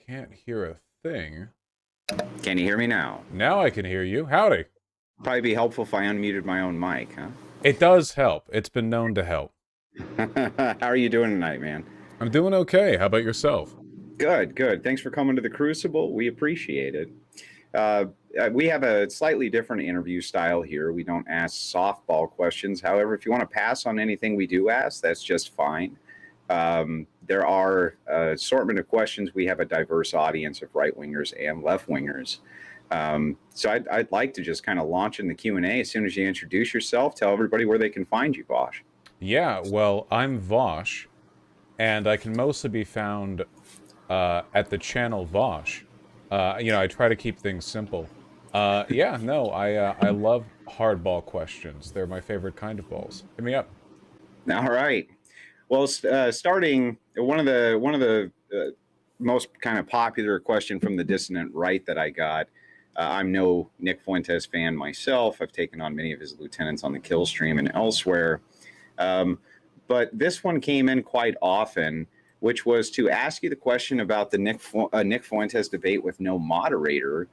Can't hear a thing. Can you hear me now? Now I can hear you. Howdy. Probably be helpful if I unmuted my own mic, huh? It does help. It's been known to help. How are you doing tonight, man? I'm doing okay. How about yourself? Good, good. Thanks for coming to the Crucible. We appreciate it. Uh, we have a slightly different interview style here. We don't ask softball questions. However, if you want to pass on anything we do ask, that's just fine. There are an assortment of questions. We have a diverse audience of right-wingers and left-wingers. So I'd like to just kind of launch in the Q&A as soon as you introduce yourself. Tell everybody where they can find you, Vaush. Yeah, well, I'm Vaush, and I can mostly be found at the channel Vaush. I try to keep things simple. Yeah, no, I love hardball questions. They're my favorite kind of balls. Hit me up. All right. Well, starting one of the most kind of popular question from the dissonant right that I got. I'm no Nick Fuentes fan myself. I've taken on many of his lieutenants on the kill stream and elsewhere. But this one came in quite often, which was to ask you the question about the Nick Fuentes debate with no moderator,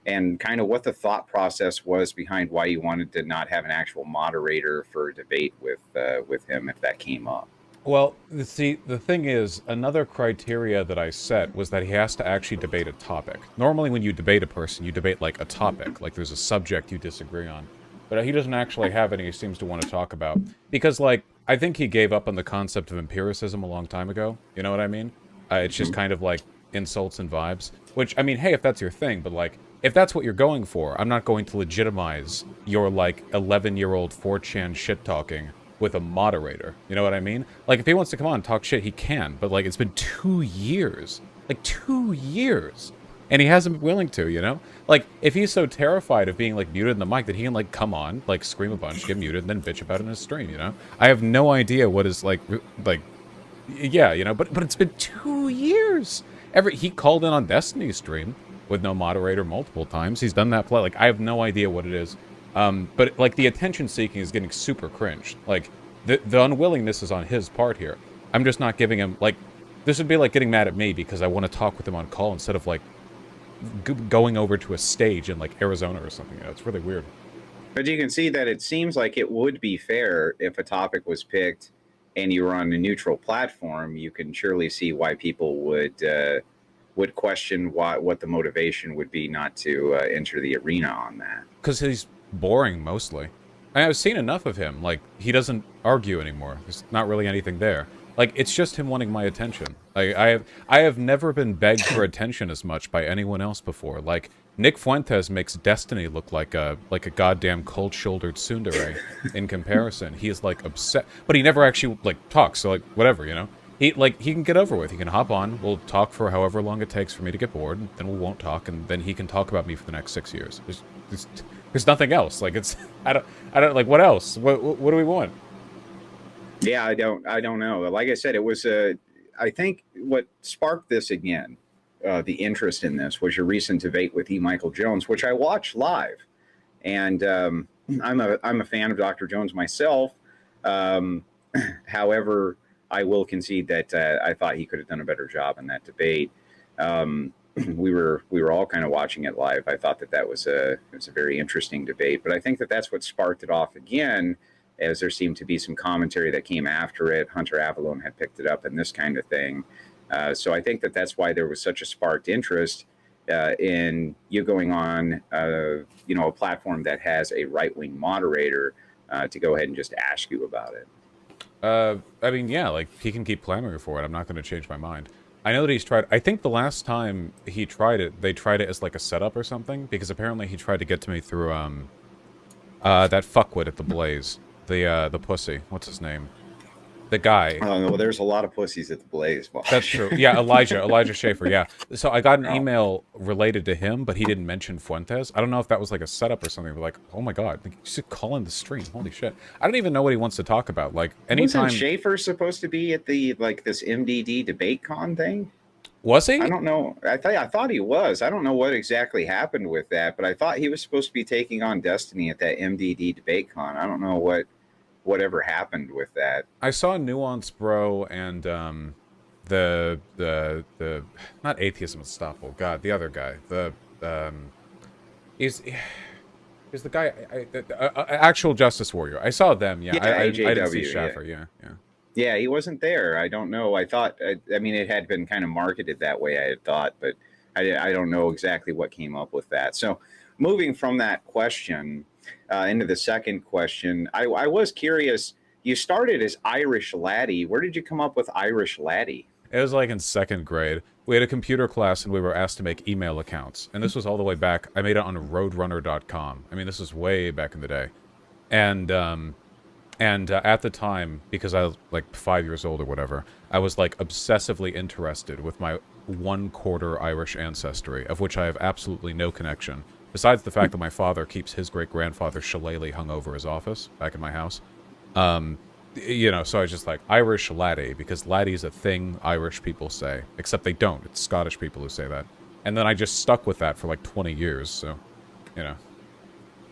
and kind of what the thought process was behind why you wanted to not have an actual moderator for a debate with him if that came up. Well, see, the thing is, another criteria that I set was that he has to actually debate a topic. Normally when you debate a person, you debate, like, a topic. Like, there's a subject you disagree on. But he doesn't actually have any he seems to want to talk about. Because, like, I think he gave up on the concept of empiricism a long time ago. You know what I mean? It's just kind of, like, insults and vibes. Which, I mean, hey, if that's your thing, but, like, if that's what you're going for, I'm not going to legitimize your, like, 11-year-old 4chan shit-talking with a moderator. You know what I mean? Like, if he wants to come on and talk shit, he can. But, like, it's been 2 years. Like, 2 years. And he hasn't been willing to, you know? Like, if he's so terrified of being, like, muted in the mic that he can, like, come on, like, scream a bunch, get muted, and then bitch about it in his stream, you know? I have no idea what is, like, yeah, you know? But it's been 2 years. He called in on Destiny's stream with no moderator multiple times. He's done that play. Like, I have no idea what it is. But, like, the attention-seeking is getting super cringe. Like, the unwillingness is on his part here. I'm just not giving him, like... This would be like getting mad at me because I want to talk with him on call instead of, like, going over to a stage in, like, Arizona or something. You know, it's really weird. But you can see that it seems like it would be fair if a topic was picked and you were on a neutral platform. You can surely see why people would question what the motivation would be not to enter the arena on that. Because he's boring, mostly. I've seen enough of him. Like, he doesn't argue anymore. There's not really anything there. Like, it's just him wanting my attention. Like, I have never been begged for attention as much by anyone else before. Like, Nick Fuentes makes Destiny look like a goddamn cold-shouldered tsundere in comparison. He is, like, upset. But he never actually, like, talks, so, like, whatever, you know? He can get over with. He can hop on. We'll talk for however long it takes for me to get bored. Then we won't talk, and then he can talk about me for the next 6 years. There's nothing else. Like, it's... I don't... Like, what else? What do we want? Yeah, I don't know. Like I said, it was I think what sparked this again, the interest in this was your recent debate with E. Michael Jones, which I watched live, and I'm a fan of Dr. Jones myself. However, I will concede that I thought he could have done a better job in that debate. We were all kind of watching it live. I thought that was a very interesting debate, but I think that's what sparked it off again, as there seemed to be some commentary that came after it. Hunter Avallone had picked it up and this kind of thing. So I think that's why there was such a sparked interest in you going on, a platform that has a right-wing moderator to go ahead and just ask you about it. I mean, yeah, like, he can keep clamoring for it. I'm not going to change my mind. I know that he's tried... I think the last time he tried it, they tried it as, like, a setup or something, because apparently he tried to get to me through, that fuckwit at the Blaze. The pussy. What's his name? The guy. Well, there's a lot of pussies at the Blaze. That's true. Yeah, Elijah Schaefer, yeah. So I got an email related to him, but he didn't mention Fuentes. I don't know if that was like a setup or something, but like, oh my god, you should call in the stream. Holy shit. I don't even know what he wants to talk about. Like, anytime... Wasn't Schaefer supposed to be at the, like, this MDD debate con thing? Was he? I don't know. I thought he was. I don't know what exactly happened with that, but I thought he was supposed to be taking on Destiny at that MDD debate con. I don't know whatever happened with that. I saw Nuance Bro and the not Atheism Unstoppable. God, the other guy. The is is the guy actual Justice Warrior. I saw them. Yeah, Yeah, I didn't see AJW. Yeah. Schaffer. Yeah, yeah. Yeah, he wasn't there. I don't know. I thought, I mean, it had been kind of marketed that way, I had thought, but I don't know exactly what came up with that. So, moving from that question into the second question, I was curious. You started as IrishLaddie. Where did you come up with IrishLaddie? It was like in second grade. We had a computer class and we were asked to make email accounts. And this was all the way back. I made it on roadrunner.com. I mean, this was way back in the day. And at the time, because I was like 5 years old or whatever, I was like obsessively interested with my 1/4 Irish ancestry, of which I have absolutely no connection. Besides the fact that my father keeps his great-grandfather's shillelagh hung over his office back in my house. You know, so I was just like, IrishLaddie, because laddie's a thing Irish people say. Except they don't. It's Scottish people who say that. And then I just stuck with that for like 20 years, so, you know.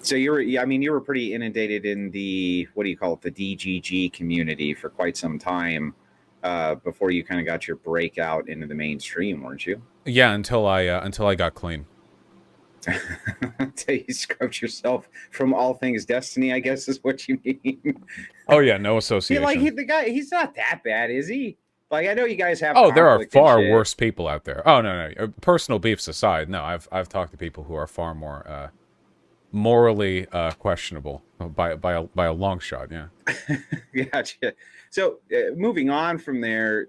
So you were pretty inundated in the, what do you call it, the DGG community for quite some time before you kind of got your breakout into the mainstream, weren't you? Yeah, until I got clean. Until you scrubbed yourself from all things Destiny, I guess is what you mean. Oh yeah, no association. The guy, he's not that bad, is he? Like, I know you guys have. Oh, there are conflict far and shit. worse people out there. Oh no. Personal beefs aside, no, I've talked to people who are far more morally questionable by a long shot. Yeah. Gotcha. So moving on from there,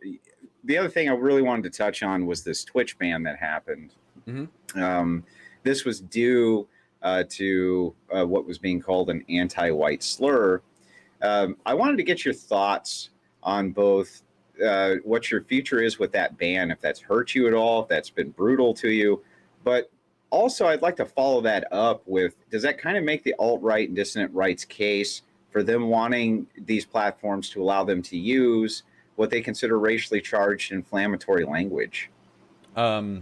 the other thing I really wanted to touch on was this Twitch ban that happened. Mm-hmm. This was due to what was being called an anti-white slur. I wanted to get your thoughts on both what your future is with that ban, if that's hurt you at all, if that's been brutal to you. But also, I'd like to follow that up with, does that kind of make the alt-right and dissident rights case for them wanting these platforms to allow them to use what they consider racially charged inflammatory language? Well,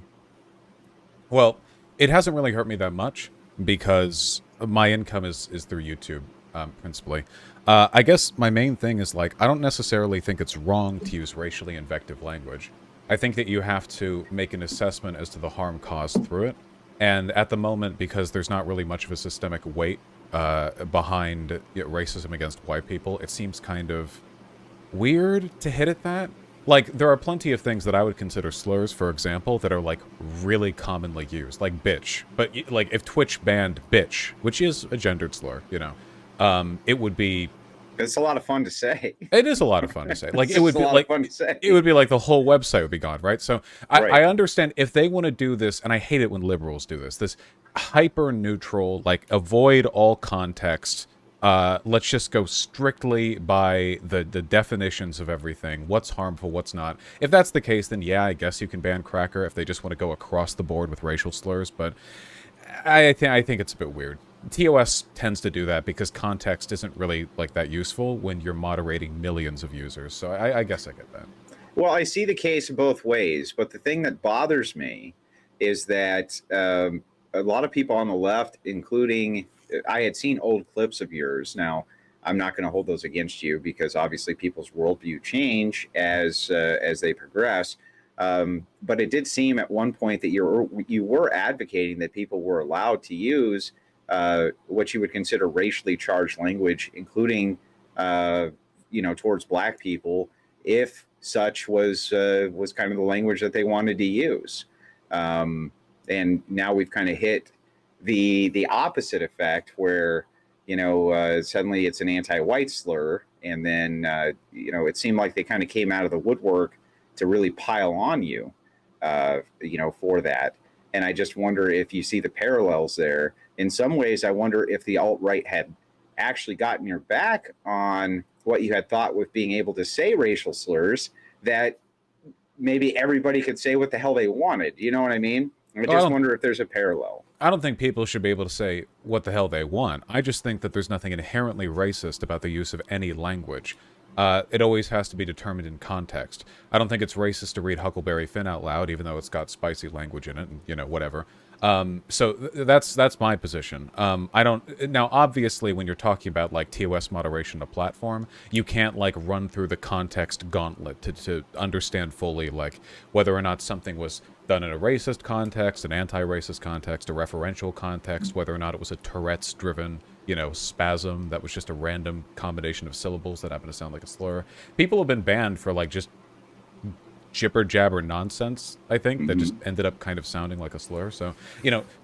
it hasn't really hurt me that much because my income is through YouTube, principally. I guess my main thing is, like, I don't necessarily think it's wrong to use racially invective language. I think that you have to make an assessment as to the harm caused through it. And at the moment, because there's not really much of a systemic weight behind racism against white people, it seems kind of weird to hit at that. Like, there are plenty of things that I would consider slurs, for example, that are, like, really commonly used. Like, bitch. But, like, if Twitch banned bitch, which is a gendered slur, you know, it would be... It's a lot of fun to say. It is a lot of fun to say. Like, it would be like fun to say. It would be like the whole website would be gone, right? So Right. I understand if they want to do this, and I hate it when liberals do this hyper neutral, like, avoid all context. Let's just go strictly by the definitions of everything. What's harmful, what's not. If that's the case, then yeah, I guess you can ban Cracker if they just want to go across the board with racial slurs. But I think it's a bit weird. TOS tends to do that because context isn't really like that useful when you're moderating millions of users. So I guess I get that. Well, I see the case both ways, but the thing that bothers me is that a lot of people on the left, including, I had seen old clips of yours. Now, I'm not going to hold those against you because obviously people's worldview change as they progress. But it did seem at one point that you were advocating that people were allowed to use what you would consider racially charged language, including towards black people, if such was kind of the language that they wanted to use. And now we've kind of hit the opposite effect where suddenly it's an anti-white slur, and then it seemed like they kind of came out of the woodwork to really pile on you for that. And I just wonder if you see the parallels there. In some ways, I wonder if the alt-right had actually gotten your back on what you had thought with being able to say racial slurs, that maybe everybody could say what the hell they wanted. You know what I mean? I just wonder if there's a parallel. I don't think people should be able to say what the hell they want. I just think that there's nothing inherently racist about the use of any language. it always has to be determined in context. I don't think it's racist to read Huckleberry Finn out loud, even though it's got spicy language in it, and whatever. So that's my position. I don't now. Obviously, when you're talking about like TOS moderation to platform, you can't like run through the context gauntlet to understand fully like whether or not something was done in a racist context, an anti-racist context, a referential context, whether or not it was a Tourette's-driven, spasm that was just a random combination of syllables that happen to sound like a slur. People have been banned for like just jibber jabber nonsense, I think, that just ended up kind of sounding like a slur. So,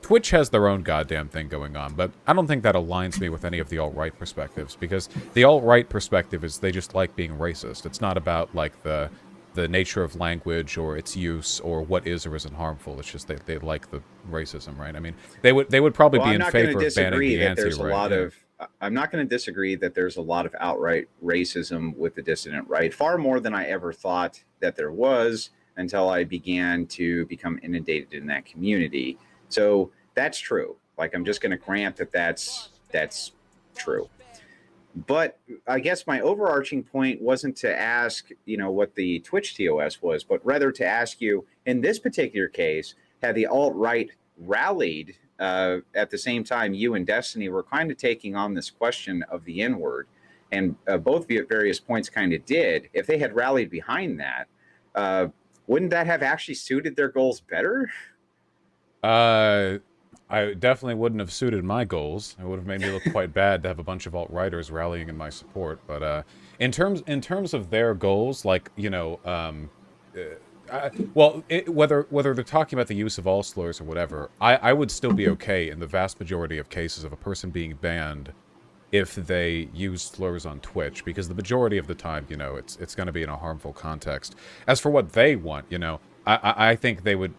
Twitch has their own goddamn thing going on, but I don't think that aligns me with any of the alt-right perspectives, because the alt-right perspective is they just like being racist. It's not about like the nature of language or its use or what is or isn't harmful. It's just they like the racism, right? I mean, they would probably be in favor of banning the anti-right. I'm not going to disagree that there's a lot of outright racism with the dissident right, far more than I ever thought that there was until I began to become inundated in that community. So that's true. Like, I'm just going to grant that that's true. But I guess my overarching point wasn't to ask, what the Twitch TOS was, but rather to ask you, in this particular case, had the alt-right rallied at the same time you and Destiny were kind of taking on this question of the N-word, and both at various points kind of did. If they had rallied behind that, wouldn't that have actually suited their goals better? I definitely wouldn't have suited my goals. It would have made me look quite bad to have a bunch of alt-righters rallying in my support. But in terms of their goals, like whether they're talking about the use of all slurs or whatever, I would still be okay in the vast majority of cases of a person being banned if they use slurs on Twitch, because the majority of the time, it's going to be in a harmful context. As for what they want, I think they would.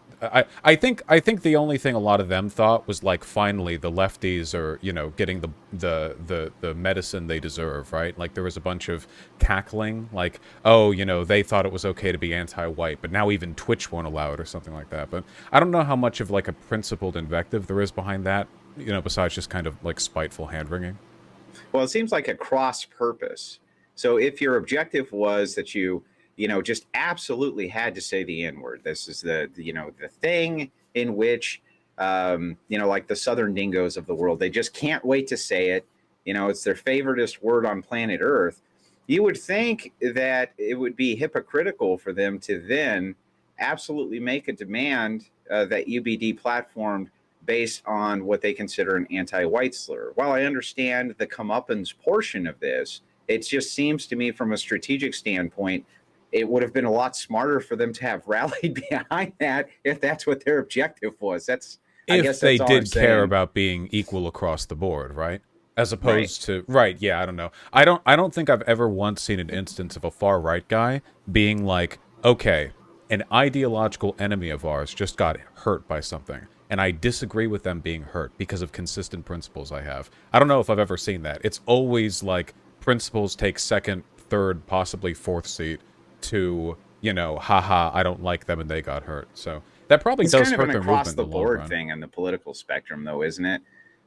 I think the only thing a lot of them thought was like, finally the lefties are getting the medicine they deserve, right? Like, there was a bunch of cackling, like, oh, they thought it was okay to be anti-white, but now even Twitch won't allow it or something like that. But I don't know how much of like a principled invective there is behind that, besides just kind of like spiteful hand-wringing. Well, it seems like a cross purpose. So if your objective was that you just absolutely had to say the N-word, this is the thing in which, like the Southern dingoes of the world, they just can't wait to say it. It's their favoriteest word on planet Earth. You would think that it would be hypocritical for them to then absolutely make a demand that you be deplatformed based on what they consider an anti-white slur. While I understand the comeuppance portion of this, it just seems to me from a strategic standpoint, it would have been a lot smarter for them to have rallied behind that if that's what their objective was. I guess they that's did care about being equal across the board, right? As opposed to yeah, I don't know. I don't think I've ever once seen an instance of a far right guy being like, okay, an ideological enemy of ours just got hurt by something, and I disagree with them being hurt because of consistent principles I have. I don't know if I've ever seen that. It's always like principles take second, third, possibly fourth seat to, haha, I don't like them and they got hurt. So that probably does hurt their movement in the long run. It's kind of an across-the-board thing on the political spectrum, though, isn't it?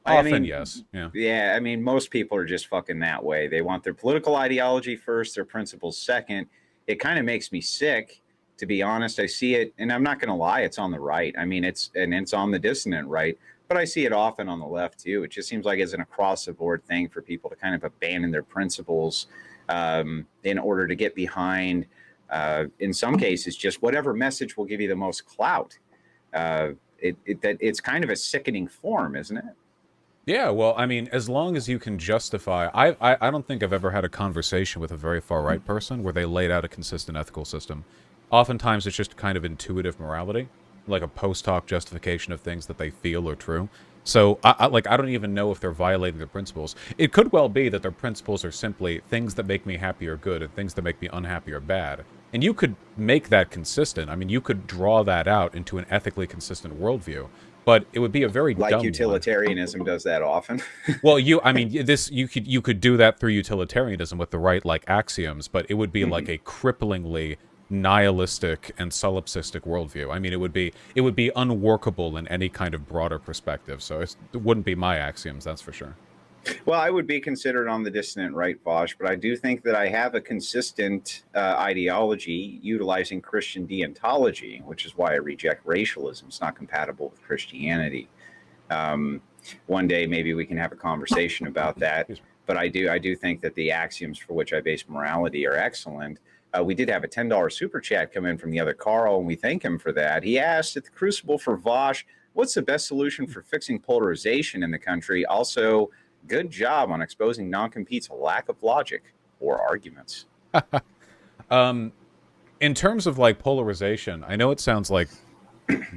Often, yes. Yeah. Yeah, I mean, most people are just fucking that way. They want their political ideology first, their principles second. It kind of makes me sick, to be honest. I see it, and I'm not going to lie, it's on the right. I mean, it's on the dissonant right, but I see it often on the left, too. It just seems like it's an across-the-board thing for people to kind of abandon their principles in order to get behind, in some cases, just whatever message will give you the most clout. It's kind of a sickening form, isn't it? Yeah, well, I mean, as long as you can justify... I don't think I've ever had a conversation with a very far-right person where they laid out a consistent ethical system. Oftentimes, it's just kind of intuitive morality, like a post-hoc justification of things that they feel are true. So, I don't even know if they're violating their principles. It could well be that their principles are simply things that make me happy are good and things that make me unhappy are bad. And you could make that consistent. I mean, you could draw that out into an ethically consistent worldview. But it would be a very dumb utilitarianism does that often. Well, you could do that through utilitarianism with the right axioms, but it would be like a cripplingly nihilistic and solipsistic worldview. I mean, it would be unworkable in any kind of broader perspective. So it wouldn't be my axioms, that's for sure. Well, I would be considered on the dissident right, Vaush, but I do think that I have a consistent ideology utilizing Christian deontology, which is why I reject racialism. It's not compatible with Christianity. Um, One day, maybe we can have a conversation about that. But I do think that the axioms for which I base morality are excellent. We did have a $10 super chat come in from the other Carl, and we thank him for that. He asked at the Crucible for Vaush, what's the best solution for fixing polarization in the country? Also, good job on exposing non-compete's lack of logic or arguments. In terms of like polarization, I know it sounds like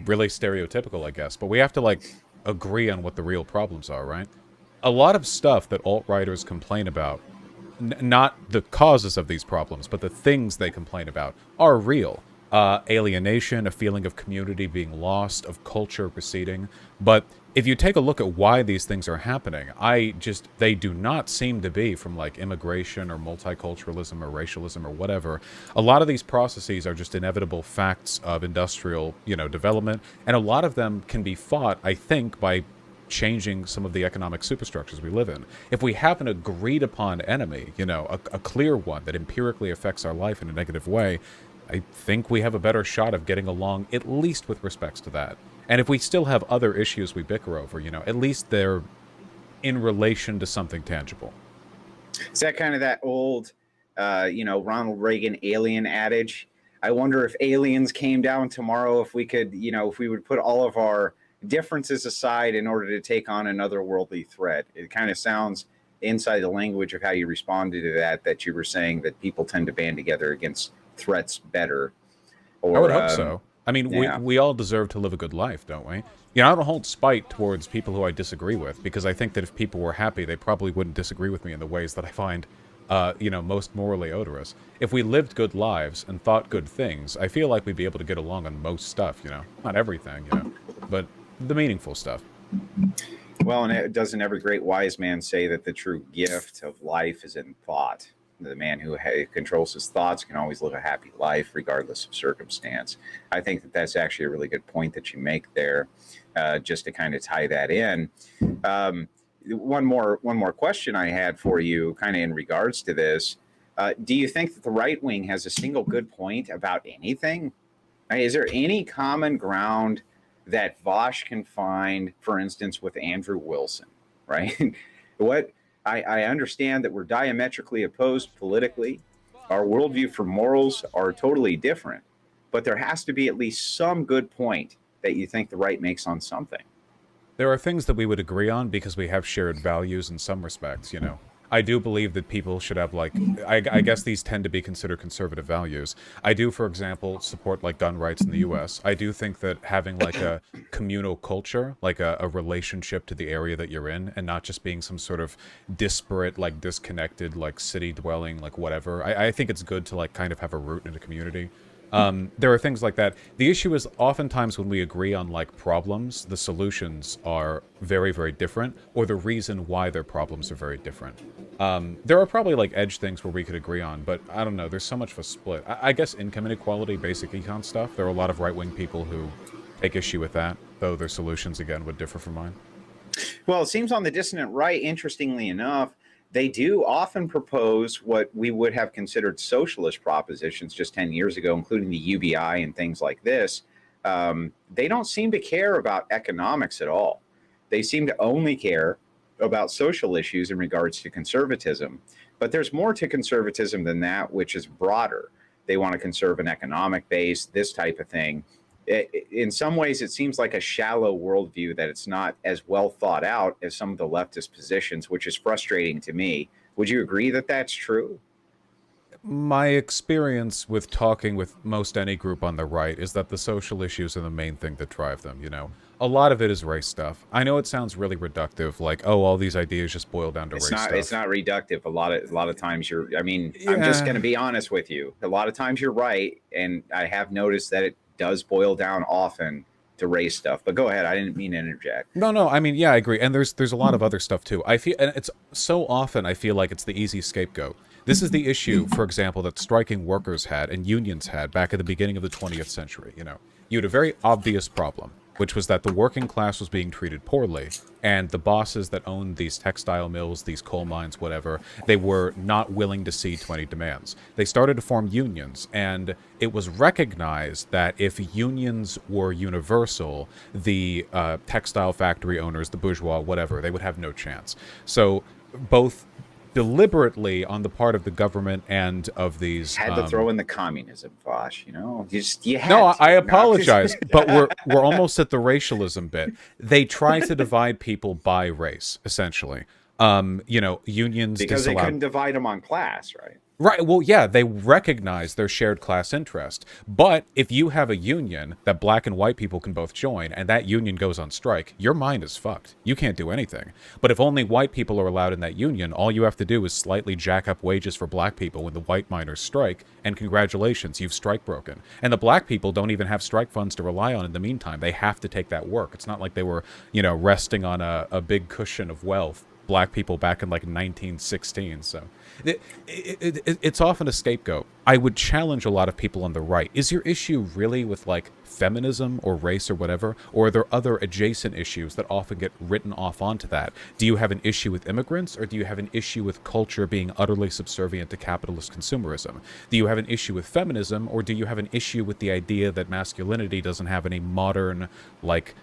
really stereotypical, I guess, but we have to like agree on what the real problems are, right? A lot of stuff that alt-righters complain about, not the causes of these problems, but the things they complain about, are real. Alienation, a feeling of community being lost, of culture receding. But if you take a look at why these things are happening, they do not seem to be from like immigration or multiculturalism or racialism or whatever. A lot of these processes are just inevitable facts of industrial, development, and a lot of them can be fought, I think, by changing some of the economic superstructures we live in. If we have an agreed upon enemy, a clear one that empirically affects our life in a negative way, I think we have a better shot of getting along, at least with respects to that. And if we still have other issues we bicker over, at least they're in relation to something tangible. Is that kind of that old, Ronald Reagan alien adage? I wonder if aliens came down tomorrow, if we could, if we would put all of our differences aside in order to take on another worldly threat. It kind of sounds inside the language of how you responded to that you were saying that people tend to band together against threats better. Or, I would hope so. I mean, yeah. we all deserve to live a good life, don't we? I don't hold spite towards people who I disagree with, because I think that if people were happy, they probably wouldn't disagree with me in the ways that I find, most morally odorous. If we lived good lives and thought good things, I feel like we'd be able to get along on most stuff, Not everything, but the meaningful stuff. Well, and doesn't every great wise man say that the true gift of life is in thought? The man who controls his thoughts can always live a happy life regardless of circumstance. I think that that's actually a really good point that you make there, just to kind of tie that in. One more question I had for you kind of in regards to this. Do you think that the right wing has a single good point about anything? Is there any common ground that Vaush can find, for instance, with Andrew Wilson, right? I understand that we're diametrically opposed politically. Our worldview for morals are totally different, but there has to be at least some good point that you think the right makes on something. There are things that we would agree on because we have shared values in some respects, I do believe that people should have, I guess these tend to be considered conservative values. I do, for example, support, gun rights in the U.S. I do think that having, a communal culture, a relationship to the area that you're in, and not just being some sort of disparate, disconnected, city-dwelling, whatever. I think it's good to, kind of have a root in a community. There are things like that. The issue is oftentimes when we agree on problems, the solutions are very, very different, or the reason why their problems are very different. There are probably edge things where we could agree on, but I don't know, there's so much of a split. I guess income inequality, basic econ stuff, there are a lot of right-wing people who take issue with that, though their solutions, again, would differ from mine. Well, it seems on the dissident right, interestingly enough, they do often propose what we would have considered socialist propositions just 10 years ago, including the UBI and things like this. They don't seem to care about economics at all. They seem to only care about social issues in regards to conservatism. But there's more to conservatism than that, which is broader. They want to conserve an economic base, this type of thing. In some ways, it seems like a shallow worldview, that it's not as well thought out as some of the leftist positions, which is frustrating to me. Would you agree that that's true? My experience with talking with most any group on the right is that the social issues are the main thing that drive them, A lot of it is race stuff. I know it sounds really reductive, all these ideas just boil down to race stuff. It's not reductive. A lot of times I'm just going to be honest with you. A lot of times you're right, and I have noticed that it does boil down often to race stuff. But go ahead. I didn't mean to interject. No. I mean, yeah, I agree. And there's a lot of other stuff too. I feel, and it's so often I feel like it's the easy scapegoat. This is the issue, for example, that striking workers had and unions had back at the beginning of the 20th century. You had a very obvious problem. which was that the working class was being treated poorly, and the bosses that owned these textile mills, these coal mines, whatever, they were not willing to see to any demands. They started to form unions, and it was recognized that if unions were universal, the textile factory owners, the bourgeois, whatever, they would have no chance. So both deliberately on the part of the government and of these Had to throw in the communism, Vaush. You had no, to. I No, apologize, but we're almost at the racialism bit. They try to divide people by race, essentially. Unions because they disallow. couldn't divide them on class, right? Right. Well, yeah, they recognize their shared class interest. But if you have a union that black and white people can both join, and that union goes on strike, your mind is fucked. You can't do anything. But if only white people are allowed in that union, all you have to do is slightly jack up wages for black people when the white miners strike, and congratulations, you've strike broken. And the black people don't even have strike funds to rely on in the meantime. They have to take that work. It's not like they were, resting on a big cushion of wealth, black people back in like 1916. So it's often a scapegoat. I would challenge a lot of people on the right. Is your issue really with like feminism or race or whatever? Or are there other adjacent issues that often get written off onto that? Do you have an issue with immigrants, or do you have an issue with culture being utterly subservient to capitalist consumerism? Do you have an issue with feminism, or do you have an issue with the idea that masculinity doesn't have any modern, like,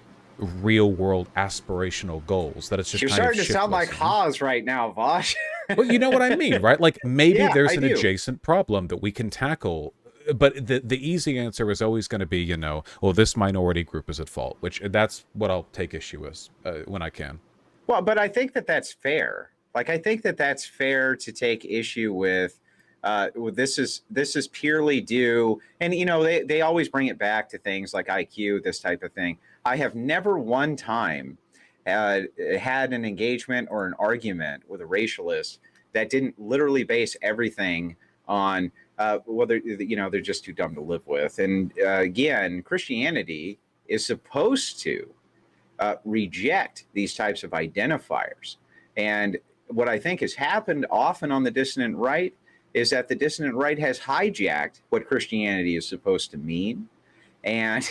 real world aspirational goals, that it's just You're kind starting of to sound like shiftless, Haas right now, Vaush. Well, you know what I mean, right? Like maybe Yeah, there's I an do. adjacent problem that we can tackle, but the easy answer is always going to be, well, this minority group is at fault, which that's what I'll take issue with when I can. Well, but I think that that's fair. Like, I think that that's fair to take issue with. This is purely due, and they always bring it back to things like IQ, this type of thing. I have never one time had an engagement or an argument with a racialist that didn't literally base everything on whether they're just too dumb to live with. And again, Christianity is supposed to reject these types of identifiers. And what I think has happened often on the dissident right is that the dissident right has hijacked what Christianity is supposed to mean. And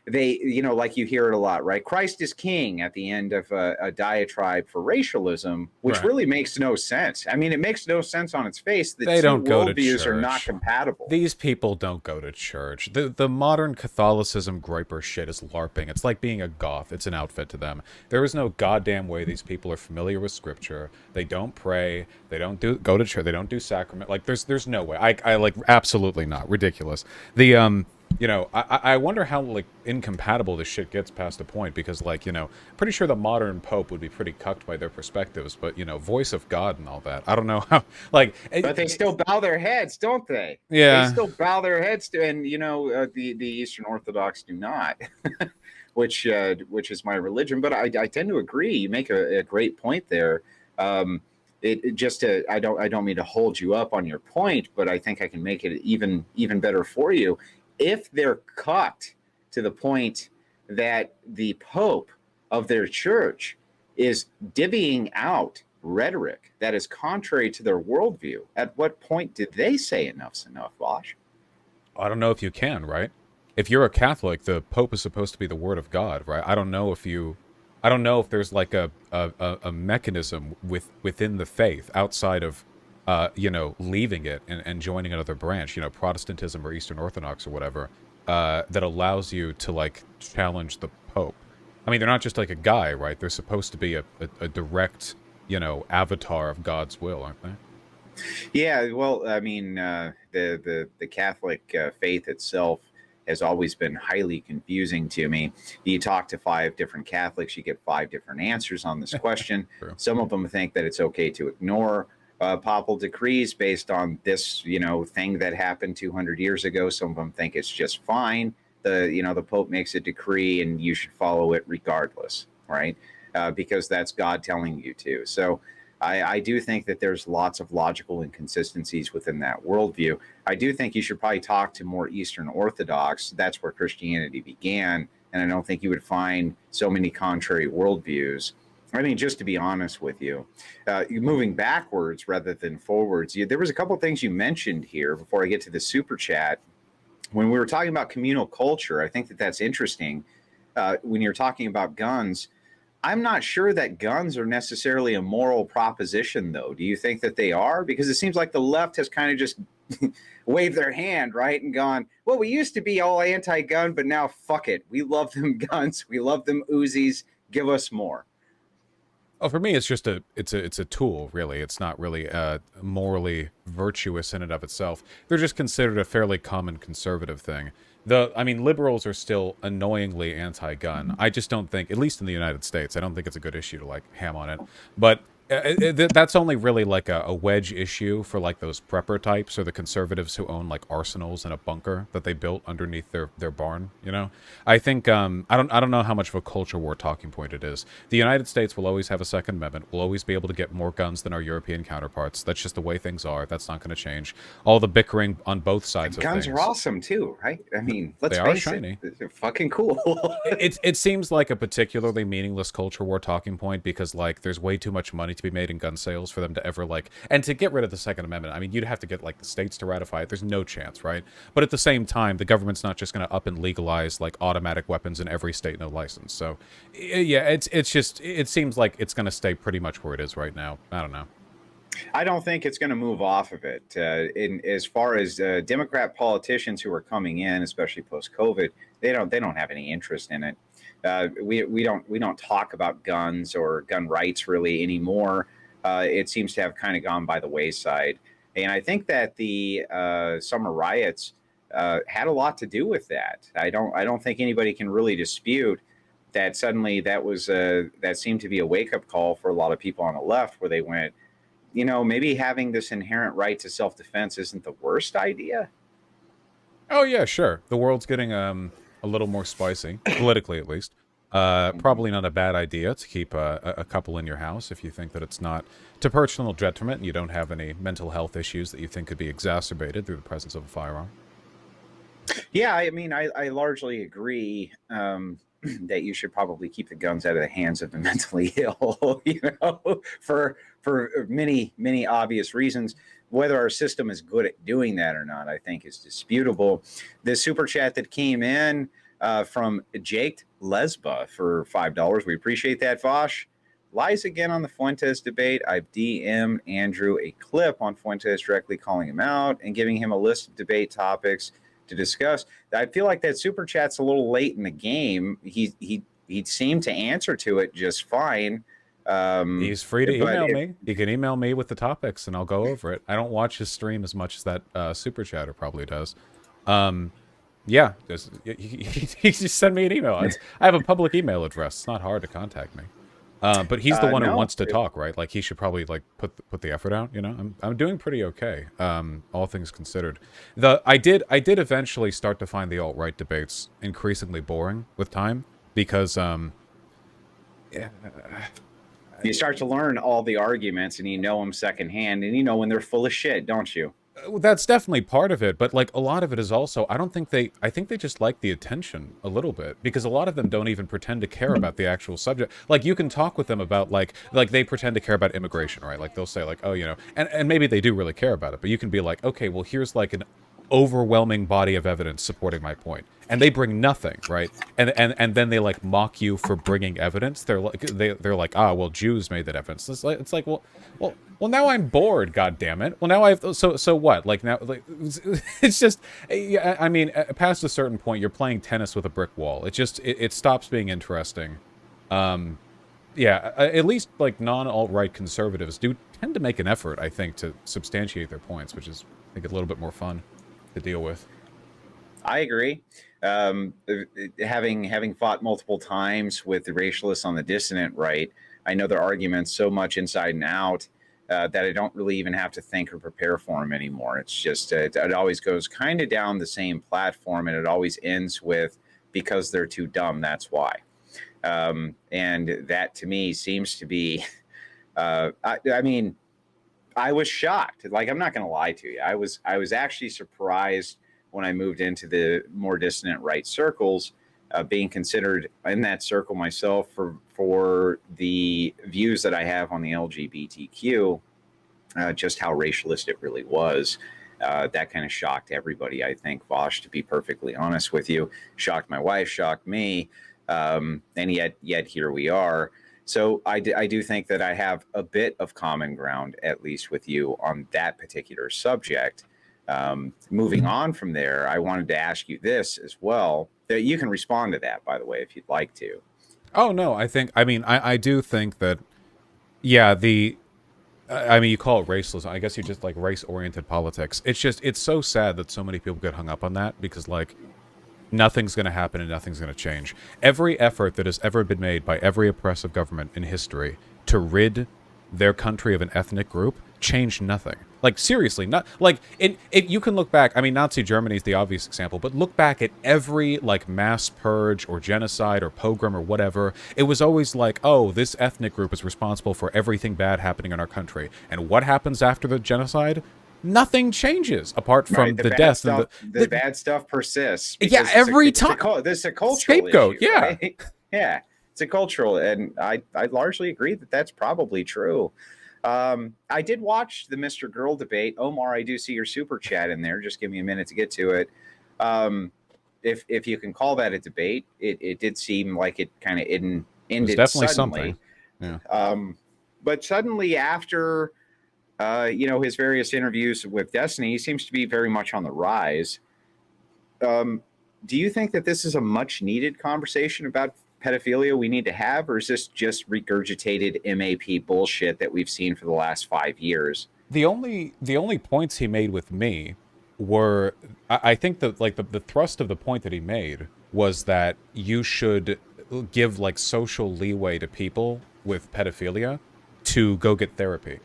they, like you hear it a lot, right? Christ is king at the end of a diatribe for racialism, which Right. really makes no sense. I mean, it makes no sense on its face. The They two don't go to worldviews are not church. compatible. These people don't go to church. The modern Catholicism griper shit is LARPing. It's like being a goth. It's an outfit to them. There is no goddamn way these people are familiar with scripture. They don't pray. They don't go to church. They don't do sacrament. Like there's no way. I like absolutely not. Ridiculous. The I wonder how like incompatible this shit gets past a point, because like, pretty sure the modern pope would be pretty cucked by their perspectives, but voice of God and all that. I don't know how, like, But they still bow their heads, don't they? Yeah. They still bow their heads to, and the Eastern Orthodox do not, which is my religion. But I tend to agree. You make a great point there. I don't mean to hold you up on your point, but I think I can make it even better for you. If they're cucked to the point that the Pope of their church is divvying out rhetoric that is contrary to their worldview, at what point did they say enough's enough, Vaush? I don't know if you can, right? If you're a Catholic, the Pope is supposed to be the Word of God, right? I don't know if there's like a mechanism within the faith outside of leaving it and joining another branch, Protestantism or Eastern Orthodox or whatever, that allows you to like challenge the Pope. I mean, they're not just like a guy, right? They're supposed to be a direct, avatar of God's will, aren't they? Yeah, well, I mean, the Catholic faith itself has always been highly confusing to me. You talk to 5 different Catholics, you get 5 different answers on this question. True. Some of them think that it's okay to ignore papal decrees based on this, thing that happened 200 years ago. Some of them think it's just fine. The Pope makes a decree and you should follow it regardless, right? Because that's God telling you to. So I do think that there's lots of logical inconsistencies within that worldview. I do think you should probably talk to more Eastern Orthodox. That's where Christianity began. And I don't think you would find so many contrary worldviews. I mean, just to be honest with you, moving backwards rather than forwards, there was a couple of things you mentioned here before I get to the super chat. When we were talking about communal culture, I think that that's interesting. when you're talking about guns, I'm not sure that guns are necessarily a moral proposition, though. Do you think that they are? Because it seems like the left has kind of just waved their hand, right, and gone, well, we used to be all anti-gun, but now fuck it. We love them guns. We love them Uzis. Give us more. Oh, for me, it's just it's a tool, really. It's not really morally virtuous in and of itself. They're just considered a fairly common conservative thing. I mean, liberals are still annoyingly anti-gun. I just don't think, at least in the United States, I don't think it's a good issue to like ham on it. But that's only really like a wedge issue for like those prepper types or the conservatives who own like arsenals in a bunker that they built underneath their barn. You know, I think I don't know how much of a culture war talking point it is. The United States will always have a Second Amendment. We'll always be able to get more guns than our European counterparts. That's just the way things are. That's not going to change. All the bickering on both sides of guns things. Are awesome too, right? I mean, let's they face are shiny. They're fucking cool. It seems like a particularly meaningless culture war talking point because like there's way too much money to be made in gun sales for them to ever like, and to get rid of the Second Amendment, I mean, you'd have to get like the states to ratify it. There's no chance, right? But at the same time, the government's not just going to up and legalize like automatic weapons in every state no license. So yeah, it's just, it seems like it's going to stay pretty much where it is right now. I don't know. I don't think it's going to move off of it. In as far as Democrat politicians who are coming in, especially post COVID, they don't have any interest in it. We don't talk about guns or gun rights really anymore. It seems to have kind of gone by the wayside, and I think that the summer riots had a lot to do with that. I don't think anybody can really dispute that. Suddenly, that seemed to be a wake up call for a lot of people on the left, where they went, you know, maybe having this inherent right to self-defense isn't the worst idea. Oh yeah, sure. The world's getting a little more spicy, politically at least. Probably not a bad idea to keep a couple in your house if you think that it's not to personal detriment and you don't have any mental health issues that you think could be exacerbated through the presence of a firearm. Yeah, I mean, I largely agree that you should probably keep the guns out of the hands of the mentally ill, you know, for many obvious reasons. Whether our system is good at doing that or not, I think is disputable. The super chat that came in from Jake Lesba for $5, we appreciate that, Vaush. Lies again on the Fuentes debate. I've DM'd Andrew a clip on Fuentes directly calling him out and giving him a list of debate topics to discuss. I feel like that super chat's a little late in the game. He seemed to answer to it just fine. He's free to email me. He can email me with the topics and I'll go over it. I don't watch his stream as much as that super chatter probably does. Yeah, he just send me an email. I have a public email address. It's not hard to contact me. But he's the one who wants to talk, right? Like he should probably like put the effort out. You know, I'm doing pretty okay, all things considered. I did eventually start to find the alt-right debates increasingly boring with time because yeah. You start to learn all the arguments and you know them secondhand, and you know when they're full of shit, don't you? That's definitely part of it, but like a lot of it is also, I think they just like the attention a little bit because a lot of them don't even pretend to care about the actual subject. Like you can talk with them about like they pretend to care about immigration, right? Like they'll say like, oh, you know, and maybe they do really care about it, but you can be like, okay, well here's like an overwhelming body of evidence supporting my point, and they bring nothing, right? And then they like mock you for bringing evidence. They're like ah, well, Jews made that evidence. It's like well now I'm bored, god damn it. Well, now I've so what? Like now, like it's just, I mean, past a certain point, you're playing tennis with a brick wall. It stops being interesting. Yeah, at least like non-alt-right conservatives do tend to make an effort, I think, to substantiate their points, which is I think a little bit more fun to deal with. I agree. Having fought multiple times with the racialists on the dissident right, I know their arguments so much inside and out that I don't really even have to think or prepare for them anymore. It's just it always goes kind of down the same platform, and it always ends with because they're too dumb. That's why. And that to me seems to be. I mean, I was shocked. Like, I'm not going to lie to you. I was actually surprised when I moved into the more dissident right circles, being considered in that circle myself for the views that I have on the LGBTQ, just how racialist it really was. That kind of shocked everybody, I think, Vaush, to be perfectly honest with you. Shocked my wife, shocked me. And yet here we are. So I do think that I have a bit of common ground, at least with you, on that particular subject. Moving on from there, I wanted to ask you this as well. That you can respond to that, by the way, if you'd like to. Oh, no, I do think that, yeah, you call it racialism. I guess you just like race-oriented politics. It's so sad that so many people get hung up on that because, like, nothing's going to happen and nothing's going to change. Every effort that has ever been made by every oppressive government in history to rid their country of an ethnic group changed nothing. Like, seriously, not like you can look back. I mean, Nazi Germany is the obvious example, but look back at every like mass purge or genocide or pogrom or whatever. It was always like, oh, this ethnic group is responsible for everything bad happening in our country. And what happens after the genocide? Nothing changes apart from the death. And the bad stuff persists. Yeah, every time. This is a cultural scapegoat. Issue, Yeah, right? Yeah, it's a cultural, and I largely agree that that's probably true. I did watch the Mr. Girl debate. Omar, I do see your super chat in there. Just give me a minute to get to it. If you can call that a debate, it did seem like it kind of ended definitely suddenly. Something. Yeah. But suddenly after his various interviews with Destiny, he seems to be very much on the rise. Do you think that this is a much needed conversation about pedophilia we need to have, or is this just regurgitated MAP bullshit that we've seen for the last 5 years? The only points he made with me were, I think that like the thrust of the point that he made was that you should give like social leeway to people with pedophilia to go get therapy,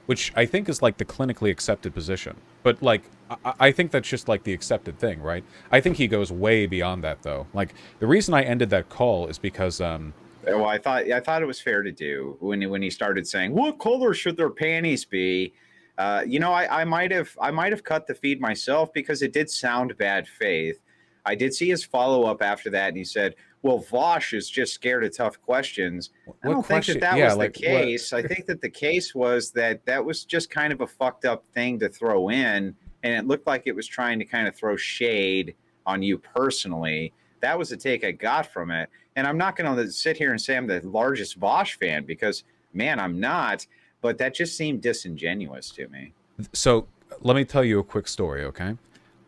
which I think is like the clinically accepted position. But like, I think that's just like the accepted thing, right? I think he goes way beyond that, though. Like, the reason I ended that call is because well, I thought it was fair to do when he started saying, "What color should their panties be?" I might have cut the feed myself because it did sound bad faith. I did see his follow up after that, and he said, "Well, Vaush is just scared of tough questions." I don't think that was the case. I think that the case was that was just kind of a fucked up thing to throw in, and it looked like it was trying to kind of throw shade on you personally. That was the take I got from it. And I'm not going to sit here and say I'm the largest Vaush fan because, man, I'm not. But that just seemed disingenuous to me. So let me tell you a quick story, okay?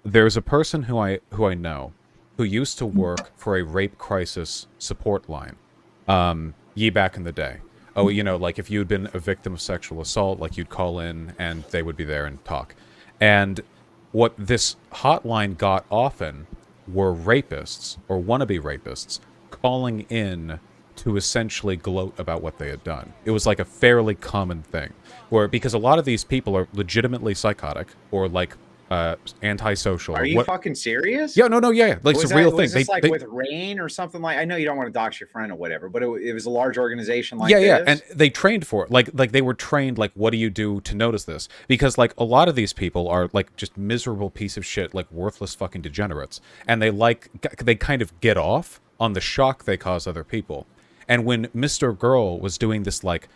There's a person who I know who used to work for a rape crisis support line, ye back in the day. Oh, like if you had been a victim of sexual assault, like you'd call in and they would be there and talk. And what this hotline got often were rapists or wannabe rapists calling in to essentially gloat about what they had done. It was like a fairly common thing, because a lot of these people are legitimately psychotic or like antisocial. Are you fucking serious? Yeah, no, yeah. Like it's a real thing. Was this with Rain or something like? I know you don't want to dox your friend or whatever, but it was a large organization like this. Yeah, and they trained for it. Like they were trained. Like, what do you do to notice this? Because like a lot of these people are like just miserable piece of shit, like worthless fucking degenerates, and they kind of get off on the shock they cause other people. And when Mr. Girl was doing this like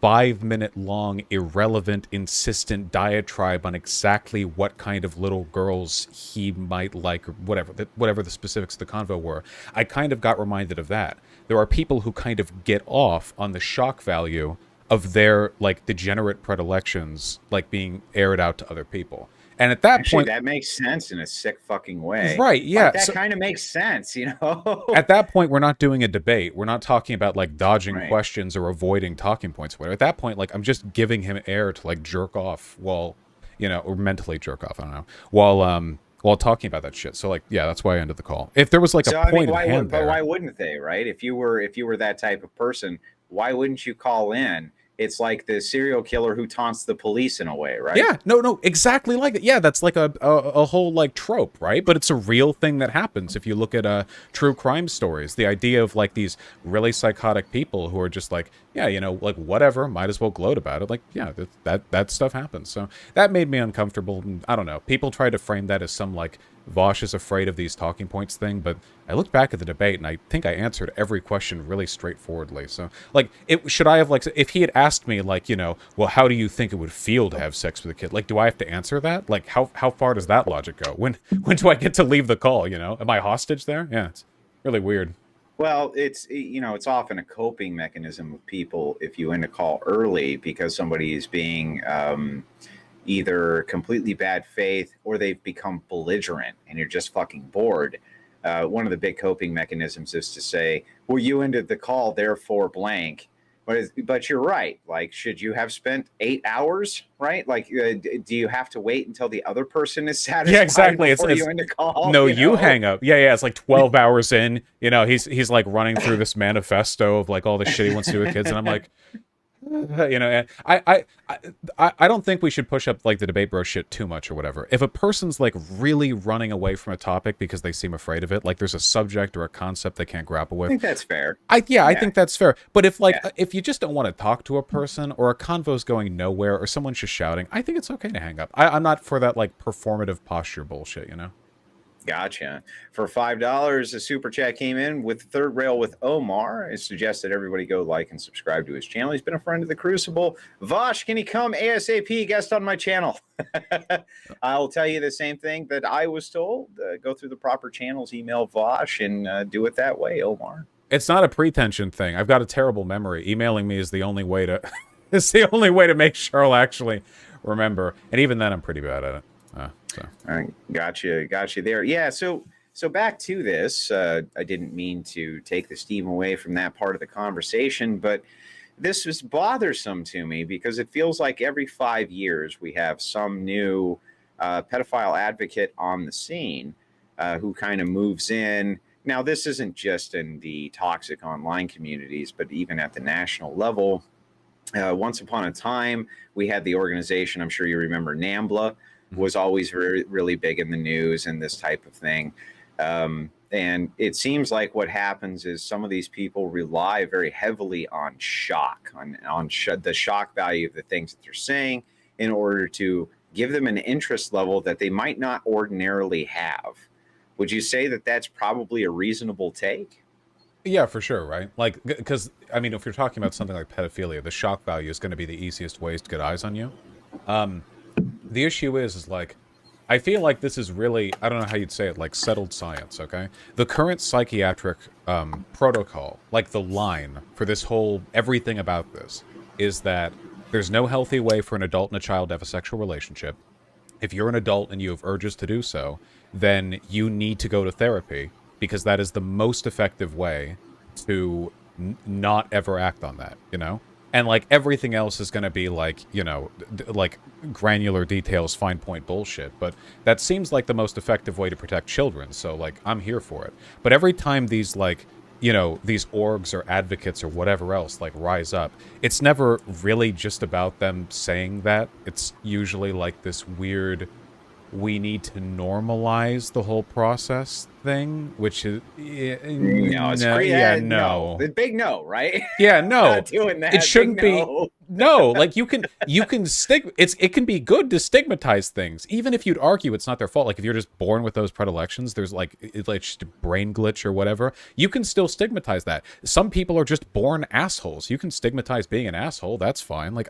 5-minute long, irrelevant, insistent diatribe on exactly what kind of little girls he might like, or whatever the specifics of the convo were, I kind of got reminded of that. There are people who kind of get off on the shock value of their like degenerate predilections like being aired out to other people. And at that point, that makes sense in a sick fucking way. Right, yeah. Like, that kind of makes sense, At that point, we're not doing a debate. We're not talking about, like, dodging questions or avoiding talking points. At that point, like, I'm just giving him air to, like, jerk off while, or mentally jerk off, I don't know, while talking about that shit. So, like, yeah, that's why I ended the call. If there was, like, a point at hand there. But why wouldn't they, right? If you were that type of person, why wouldn't you call in? It's like the serial killer who taunts the police in a way, right? Yeah, no, exactly like it. Yeah, that's like a whole like trope, right? But it's a real thing that happens if you look at true crime stories. The idea of like these really psychotic people who are just like, yeah, like whatever, might as well gloat about it. Like, yeah, that stuff happens. So that made me uncomfortable. And I don't know. People try to frame that as some like Vaush is afraid of these talking points thing, but I looked back at the debate and I think I answered every question really straightforwardly. So, like, should I have, like, if he had asked me, like, well, how do you think it would feel to have sex with a kid? Like, do I have to answer that? Like, how far does that logic go? When do I get to leave the call, Am I hostage there? Yeah, it's really weird. Well, it's often a coping mechanism of people if you end a call early because somebody is being either completely bad faith or they've become belligerent and you're just fucking bored. One of the big coping mechanisms is to say, well, you ended the call, therefore blank. But you're right. Like, should you have spent 8 hours, right? Like, do you have to wait until the other person is satisfied Yeah, exactly. before you end a call? No, you hang up. Yeah. It's like 12 hours in. He's like running through this manifesto of like all the shit he wants to do with kids, and I'm like, I don't think we should push up like the debate bro shit too much or whatever. If a person's like really running away from a topic because they seem afraid of it, like there's a subject or a concept they can't grapple with, I think that's fair. I think that's fair. But if you just don't want to talk to a person or a convo's going nowhere or someone's just shouting, I think it's okay to hang up. I'm not for that like performative posture bullshit, Gotcha. For $5, a super chat came in with Third Rail with Omar. It suggests that everybody go like and subscribe to his channel. He's been a friend of the Crucible. Vaush, can he come ASAP guest on my channel? I'll tell you the same thing that I was told. Go through the proper channels, email Vaush, and do it that way, Omar. It's not a pretension thing. I've got a terrible memory. Emailing me is the only way to it's the only way to make sure I'll actually remember. And even then I'm pretty bad at it. All right, gotcha there. Yeah, so back to this. I didn't mean to take the steam away from that part of the conversation, but this is bothersome to me because it feels like every 5 years we have some new pedophile advocate on the scene who kind of moves in. Now, this isn't just in the toxic online communities, but even at the national level. Once upon a time, we had the organization, I'm sure you remember, NAMBLA, was always really big in the news and this type of thing. And it seems like what happens is some of these people rely very heavily on shock, on the shock value of the things that they're saying in order to give them an interest level that they might not ordinarily have. Would you say that that's probably a reasonable take? Yeah, for sure, right? Like, because, I mean, if you're talking about something like pedophilia, the shock value is going to be the easiest ways to get eyes on you. The issue is like, I feel like this is really, I don't know how you'd say it, like settled science, okay? The current psychiatric protocol, like the line for this whole, everything about this, is that there's no healthy way for an adult and a child to have a sexual relationship. If you're an adult and you have urges to do so, then you need to go to therapy, because that is the most effective way to not ever act on that, And, like, everything else is going to be, like, like, granular details, fine point bullshit. But that seems like the most effective way to protect children. So, like, I'm here for it. But every time these, like, these orgs or advocates or whatever else, like, rise up, it's never really just about them saying that. It's usually, like, this weird, we need to normalize the whole process thing, which is no. The big no, right? Yeah, no. Not doing that. It shouldn't be. No, like you can it can be good to stigmatize things, even if you'd argue it's not their fault. Like if you're just born with those predilections, there's like it's like just a brain glitch or whatever. You can still stigmatize that. Some people are just born assholes. You can stigmatize being an asshole. That's fine. Like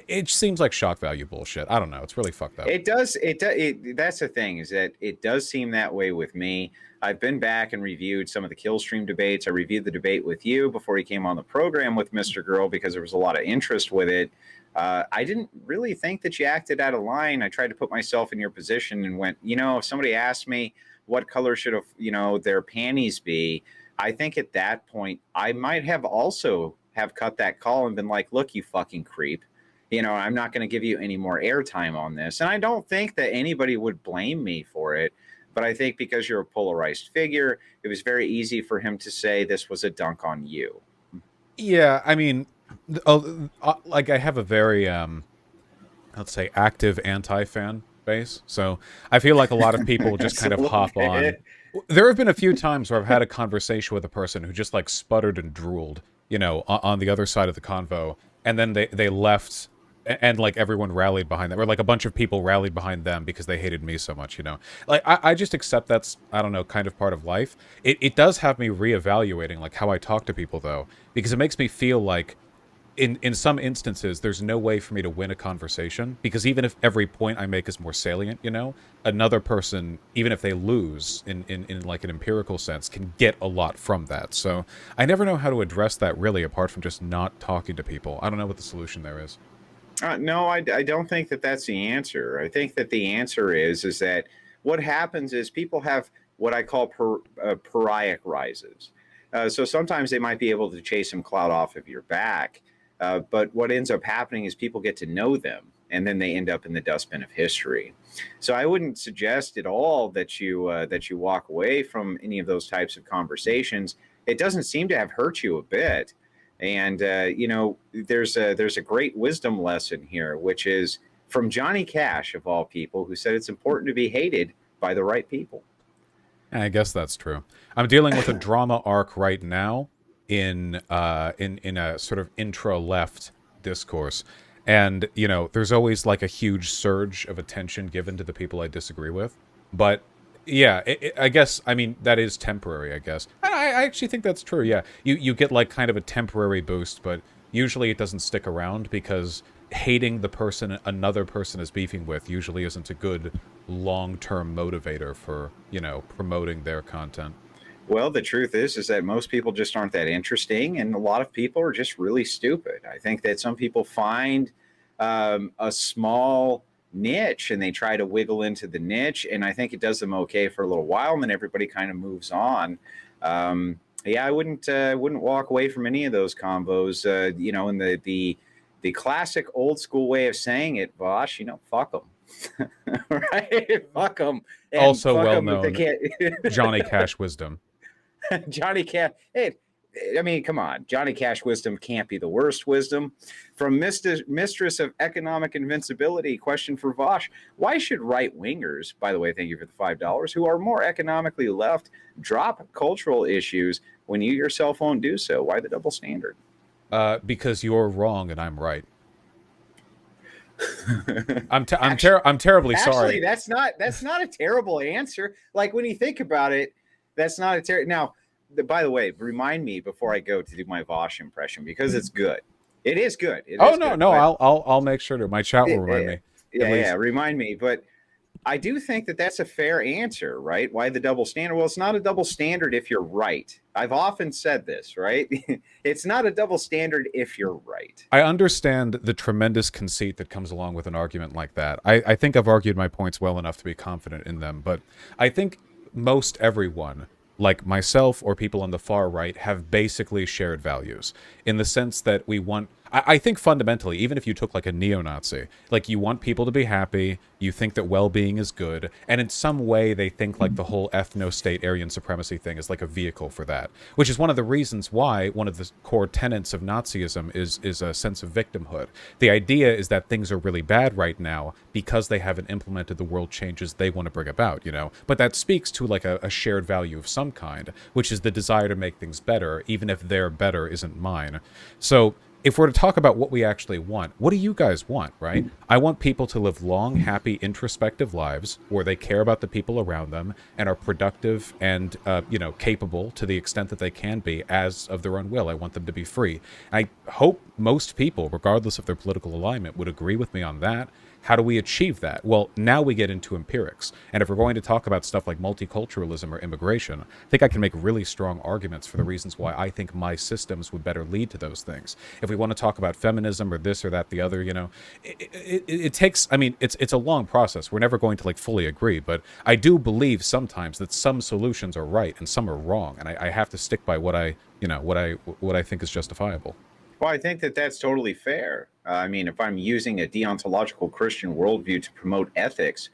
it seems like shock value bullshit. I don't know. It's really fucked up. It does. That's the thing, is that it does seem that way with me. I've been back and reviewed some of the Killstream debates. I reviewed the debate with you before he came on the program with Mr. Girl because there was a lot of interest with it. I didn't really think that you acted out of line. I tried to put myself in your position and went, if somebody asked me what color should their panties be, I think at that point I might have also have cut that call and been like, look, you fucking creep. I'm not going to give you any more airtime on this. And I don't think that anybody would blame me for it. But I think because you're a polarized figure, it was very easy for him to say this was a dunk on you. Yeah, I mean, like I have a very, let's say, active anti-fan base. So I feel like a lot of people just kind of hop on. There have been a few times where I've had a conversation with a person who just like sputtered and drooled, on the other side of the convo. And then they left. And like everyone rallied behind them, or like a bunch of people rallied behind them because they hated me so much, Like I just accept that's, I don't know, kind of part of life. It does have me reevaluating like how I talk to people though, because it makes me feel like in some instances, there's no way for me to win a conversation, because even if every point I make is more salient, another person, even if they lose in like an empirical sense, can get a lot from that. So I never know how to address that, really, apart from just not talking to people. I don't know what the solution there is. No, I don't think that that's the answer. I think that the answer is that what happens is people have what I call pariah rises. So sometimes they might be able to chase some clout off of your back, but what ends up happening is people get to know them, and then they end up in the dustbin of history. So I wouldn't suggest at all that you walk away from any of those types of conversations. It doesn't seem to have hurt you a bit. And there's a great wisdom lesson here, which is from Johnny Cash, of all people, who said it's important to be hated by the right people. I guess that's true. I'm dealing with a drama arc right now in a sort of intra-left discourse, and there's always like a huge surge of attention given to the people I disagree with. But yeah, I guess, I mean, that is temporary, I guess. I actually think that's true. Yeah, you get like kind of a temporary boost, but usually it doesn't stick around, because hating the person another person is beefing with usually isn't a good long-term motivator for, promoting their content. Well, the truth is that most people just aren't that interesting, and a lot of people are just really stupid. I think that some people find a small niche and they try to wiggle into the niche, and I think it does them okay for a little while, and then everybody kind of moves on. Yeah, I wouldn't walk away from any of those combos. In the classic old school way of saying it, Vaush, fuck them. Right? Fuck them. Also fuck well them if they known can't. Johnny Cash wisdom. Johnny Cash. Hey, I mean, come on. Johnny Cash wisdom can't be the worst wisdom. From Mistress of Economic Invincibility, question for Vaush. Why should right wingers, by the way, thank you for the $5, who are more economically left, drop cultural issues when you yourself won't do so? Why the double standard? Because you're wrong and I'm right. I'm terribly sorry. Actually, that's not a terrible answer. Like, when you think about it, that's not a terrible. Now, by the way, remind me before I go to do my Vaush impression, because it's good. It is good. Oh, no, no, I'll make sure to. My chat will remind me. Yeah, remind me. But I do think that that's a fair answer, right? Why the double standard? Well, it's not a double standard if you're right. I've often said this, right? It's not a double standard if you're right. I understand the tremendous conceit that comes along with an argument like that. I think I've argued my points well enough to be confident in them, but I think most everyone, like myself or people on the far right, have basically shared values, in the sense that we want... I think fundamentally, even if you took like a neo-Nazi, like, you want people to be happy, you think that well-being is good, and in some way they think like the whole ethno-state Aryan supremacy thing is like a vehicle for that, which is one of the reasons why one of the core tenets of Nazism is a sense of victimhood. The idea is that things are really bad right now because they haven't implemented the world changes they want to bring about, But that speaks to like a shared value of some kind, which is the desire to make things better, even if their better isn't mine. So if we're to talk about what we actually want, what do you guys want, right? I want people to live long, happy, introspective lives where they care about the people around them and are productive and, capable to the extent that they can be as of their own will. I want them to be free. I hope most people, regardless of their political alignment, would agree with me on that. How do we achieve that? Well, now we get into empirics. And if we're going to talk about stuff like multiculturalism or immigration, I think I can make really strong arguments for the reasons why I think my systems would better lead to those things. If we want to talk about feminism or this or that, the other, it takes, I mean, it's a long process. We're never going to like fully agree, but I do believe sometimes that some solutions are right and some are wrong. And I have to stick by what I think is justifiable. Well, I think that that's totally fair. I mean, if I'm using a deontological Christian worldview to promote ethics,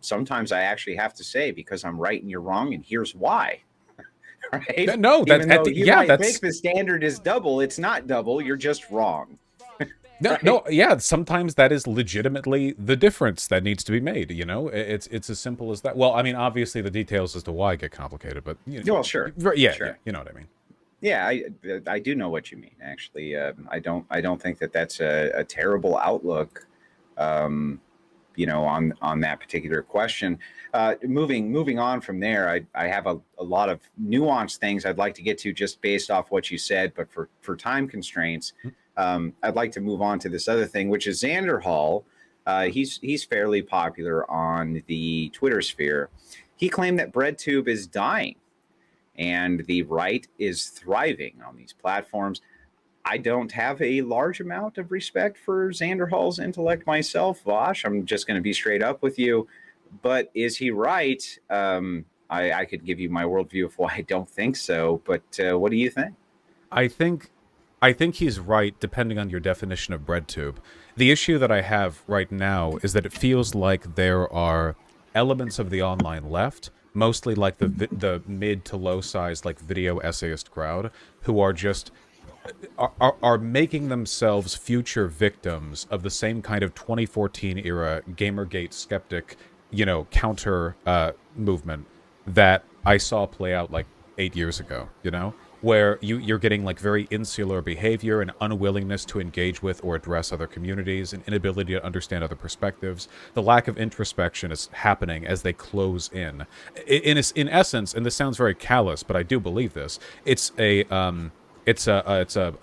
sometimes I actually have to say, because I'm right and you're wrong, and here's why. Right? No, Even though you might that's... think the standard is double, it's not double. You're just wrong. Right? No, yeah. Sometimes that is legitimately the difference that needs to be made. It's as simple as that. Well, I mean, obviously the details as to why get complicated, but well, sure, yeah, sure. Yeah, you know what I mean. Yeah, I do know what you mean. Actually, I don't think that that's a terrible outlook, on that particular question. Moving on from there, I have a lot of nuanced things I'd like to get to just based off what you said, but for time constraints, I'd like to move on to this other thing, which is Xander Hall. He's fairly popular on the Twitter sphere. He claimed that BreadTube is dying and the right is thriving on these platforms. I don't have a large amount of respect for Xander Hall's intellect myself, Vaush. I'm just going to be straight up with you. But is he right? I could give you my worldview of why I don't think so. But what do you think? I think he's right, depending on your definition of BreadTube. The issue that I have right now is that it feels like there are elements of the online left, mostly like the mid to low size like video essayist crowd, who are just are making themselves future victims of the same kind of 2014 era Gamergate skeptic, counter movement that I saw play out like 8 years ago, where you're getting like very insular behavior and unwillingness to engage with or address other communities, and inability to understand other perspectives. The lack of introspection is happening as they close in. In essence, and this sounds very callous, but I do believe this, it's a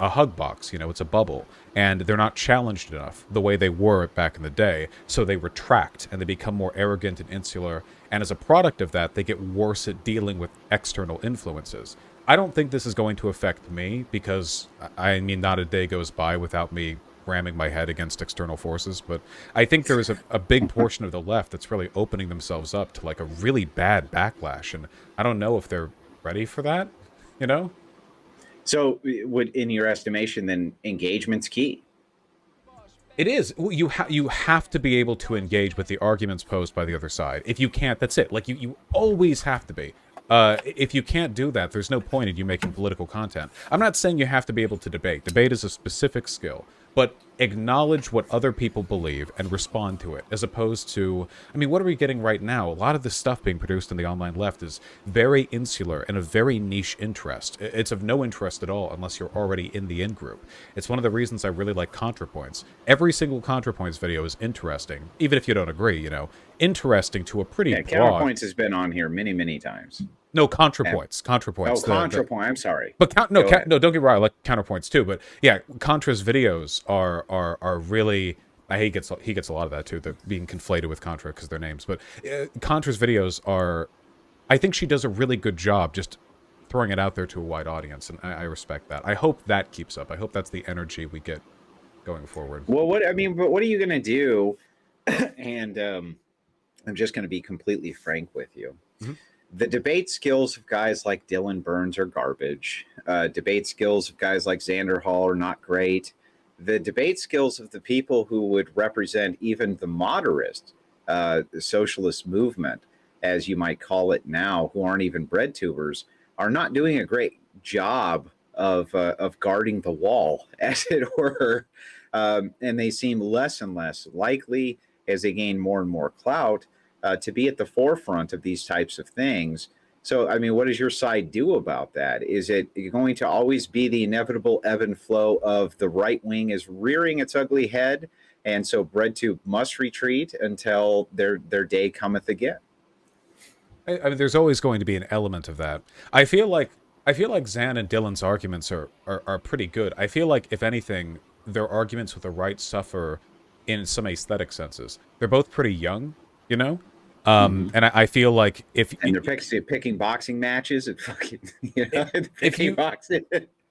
hug box, it's a bubble, and they're not challenged enough the way they were back in the day, so they retract and they become more arrogant and insular, and as a product of that, they get worse at dealing with external influences. I don't think this is going to affect me, because, I mean, not a day goes by without me ramming my head against external forces, but I think there is a big portion of the left that's really opening themselves up to like a really bad backlash, and I don't know if they're ready for that, So, would, in your estimation, then engagement's key? It is. You have to be able to engage with the arguments posed by the other side. If you can't, that's it. Like, you always have to be. If you can't do that, there's no point in you making political content. I'm not saying you have to be able to debate. Debate is a specific skill. But acknowledge what other people believe and respond to it, as opposed to, I mean, what are we getting right now? A lot of the stuff being produced in the online left is very insular and a very niche interest. It's of no interest at all unless you're already in the in-group. It's one of the reasons I really like ContraPoints. Every single ContraPoints video is interesting, even if you don't agree, interesting to a pretty broad... ContraPoints has been on here many, many times. No, ContraPoints. ContraPoints. Oh, ContraPoint. I'm sorry. But no, don't get me wrong. I like CounterPoints too. But yeah, Contra's videos are really. He gets a lot of that too. They're being conflated with Contra because they're names. But Contra's videos are. I think she does a really good job just throwing it out there to a wide audience, and I respect that. I hope that keeps up. I hope that's the energy we get going forward. Well, what are you going to do? And I'm just going to be completely frank with you. Mm-hmm. The debate skills of guys like Dylan Burns are garbage. Debate skills of guys like Xander Hall are not great. The debate skills of the people who would represent even the moderate the socialist movement, as you might call it now, who aren't even BreadTubers, are not doing a great job of guarding the wall, as it were. And they seem less and less likely, as they gain more and more clout, to be at the forefront of these types of things. So, I mean, what does your side do about that? Is it going to always be the inevitable ebb and flow of the right wing is rearing its ugly head, and so BreadTube must retreat until their day cometh again? I mean, there's always going to be an element of that. I feel like Zan and Dylan's arguments are pretty good. I feel like, if anything, their arguments with the right suffer in some aesthetic senses. They're both pretty young, and I feel like they're picking boxing matches and fucking boxing.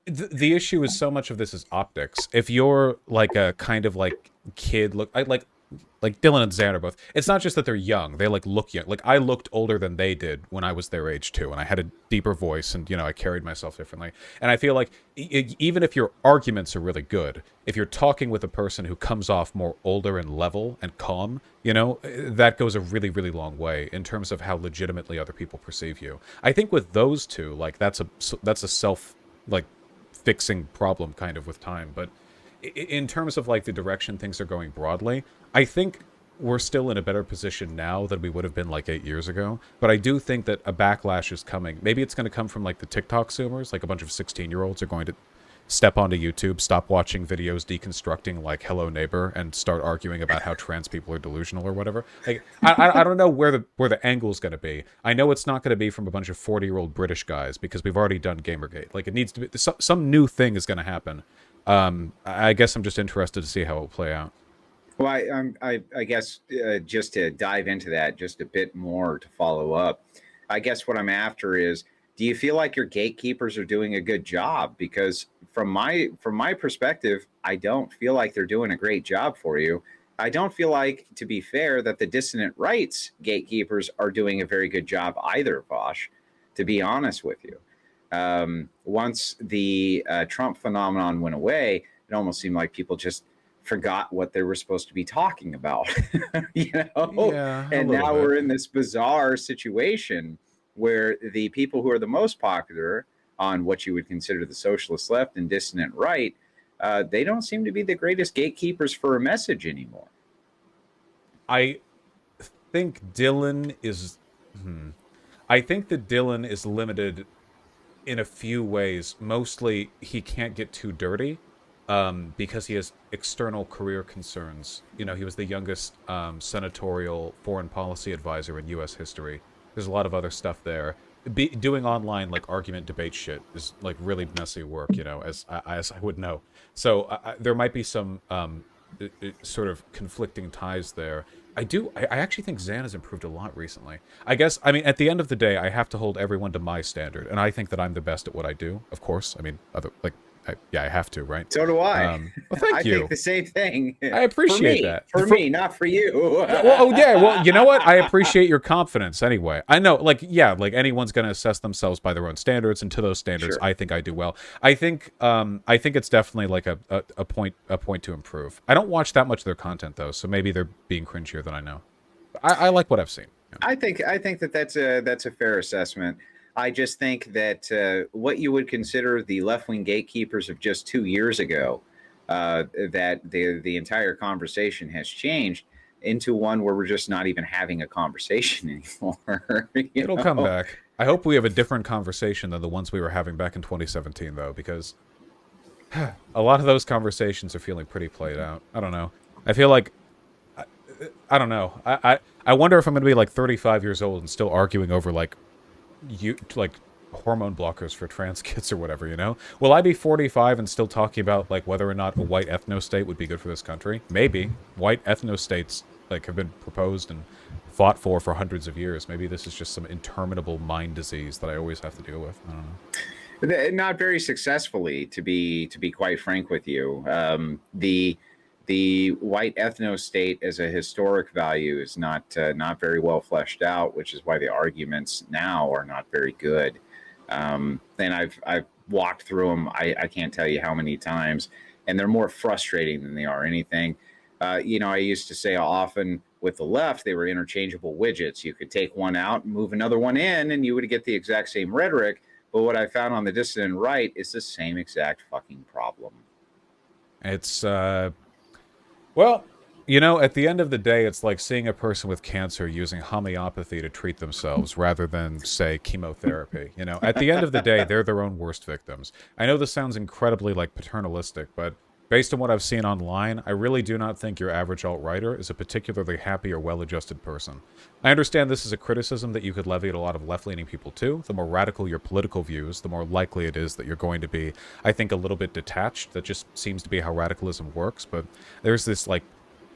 The issue is, so much of this is optics. If you're like a kind of like kid, like Dylan and Zan are both. It's not just that they're young; they like look young. Like, I looked older than they did when I was their age too, and I had a deeper voice, and I carried myself differently. And I feel like even if your arguments are really good, if you're talking with a person who comes off more older and level and calm, that goes a really, really long way in terms of how legitimately other people perceive you. I think with those two, like that's a self fixing problem kind of with time, but in terms of like the direction things are going broadly, I think we're still in a better position now than we would have been like 8 years ago. But I do think that a backlash is coming. Maybe it's going to come from like the TikTok Zoomers, like a bunch of 16-year-olds are going to step onto YouTube, stop watching videos deconstructing like Hello Neighbor, and start arguing about how trans people are delusional or whatever. Like, I don't know where the angle is going to be. I know it's not going to be from a bunch of 40-year-old British guys, because we've already done Gamergate. Like, it needs to be some new thing is going to happen. I guess I'm just interested to see how it will play out. Well, I guess just to dive into that just a bit more to follow up, I guess what I'm after is, do you feel like your gatekeepers are doing a good job? Because from my perspective, I don't feel like they're doing a great job for you. I don't feel like, to be fair, that the dissident rights gatekeepers are doing a very good job either, Vaush, to be honest with you. Once the Trump phenomenon went away, it almost seemed like people just forgot what they were supposed to be talking about, you know? Yeah, a And little now bit. we're in this bizarre situation where the people who are the most popular on what you would consider the socialist left and dissident right, they don't seem to be the greatest gatekeepers for a message anymore. I think Dylan is. Hmm. I think that Dylan is limited in a few ways. Mostly, he can't get too dirty because he has external career concerns. You know, he was the youngest senatorial foreign policy advisor in U.S. history. There's a lot of other stuff there. Doing online like argument debate shit is like really messy work. You know, as I would know. So there might be some sort of conflicting ties there. I actually think Zan has improved a lot recently. I guess, I mean, at the end of the day, I have to hold everyone to my standard, and I think that I'm the best at what I do. Of course, I mean, yeah, I have to, right? So do I. Well, I thank think you. the same thing. I appreciate that. For me, not for you. Yeah, well, oh yeah, well, you know what? I appreciate your confidence anyway. I know, like, yeah, like anyone's gonna assess themselves by their own standards, and to those standards, Sure. I think I do well. I think it's definitely like a point to improve. I don't watch that much of their content though, so maybe they're being cringier than I know. I like what I've seen. Yeah. I think that that's a fair assessment. I just think that what you would consider the left wing gatekeepers of just 2 years ago, that the entire conversation has changed into one where we're just not even having a conversation anymore. You It'll come know, back. I hope we have a different conversation than the ones we were having back in 2017, though, because a lot of those conversations are feeling pretty played out. I don't know. I feel like I don't know. I wonder if I'm going to be like 35 years old and still arguing over like hormone blockers for trans kids or whatever, you know? Will I be 45 and still talking about like whether or not a white ethno-state would be good for this country? Maybe. White ethno-states like have been proposed and fought for hundreds of years. Maybe this is just some interminable mind disease that I always have to deal with. I don't know. not very successfully, to be quite frank with you. The white ethno state as a historic value is not very well fleshed out, which is why the arguments now are not very good. And I've walked through them. I can't tell you how many times, and they're more frustrating than they are anything. I used to say often with the left, they were interchangeable widgets. You could take one out and move another one in, and you would get the exact same rhetoric. But what I found on the dissident right is the same exact fucking problem. It's well, you know, at the end of the day, it's like seeing a person with cancer using homeopathy to treat themselves rather than, say, chemotherapy. You know, at the end of the day, they're their own worst victims. I know this sounds incredibly, like, paternalistic, but based on what I've seen online, I really do not think your average alt-righter is a particularly happy or well-adjusted person. I understand this is a criticism that you could levy at a lot of left-leaning people, too. The more radical your political views, the more likely it is that you're going to be, I think, a little bit detached. That just seems to be how radicalism works, but there's this, like,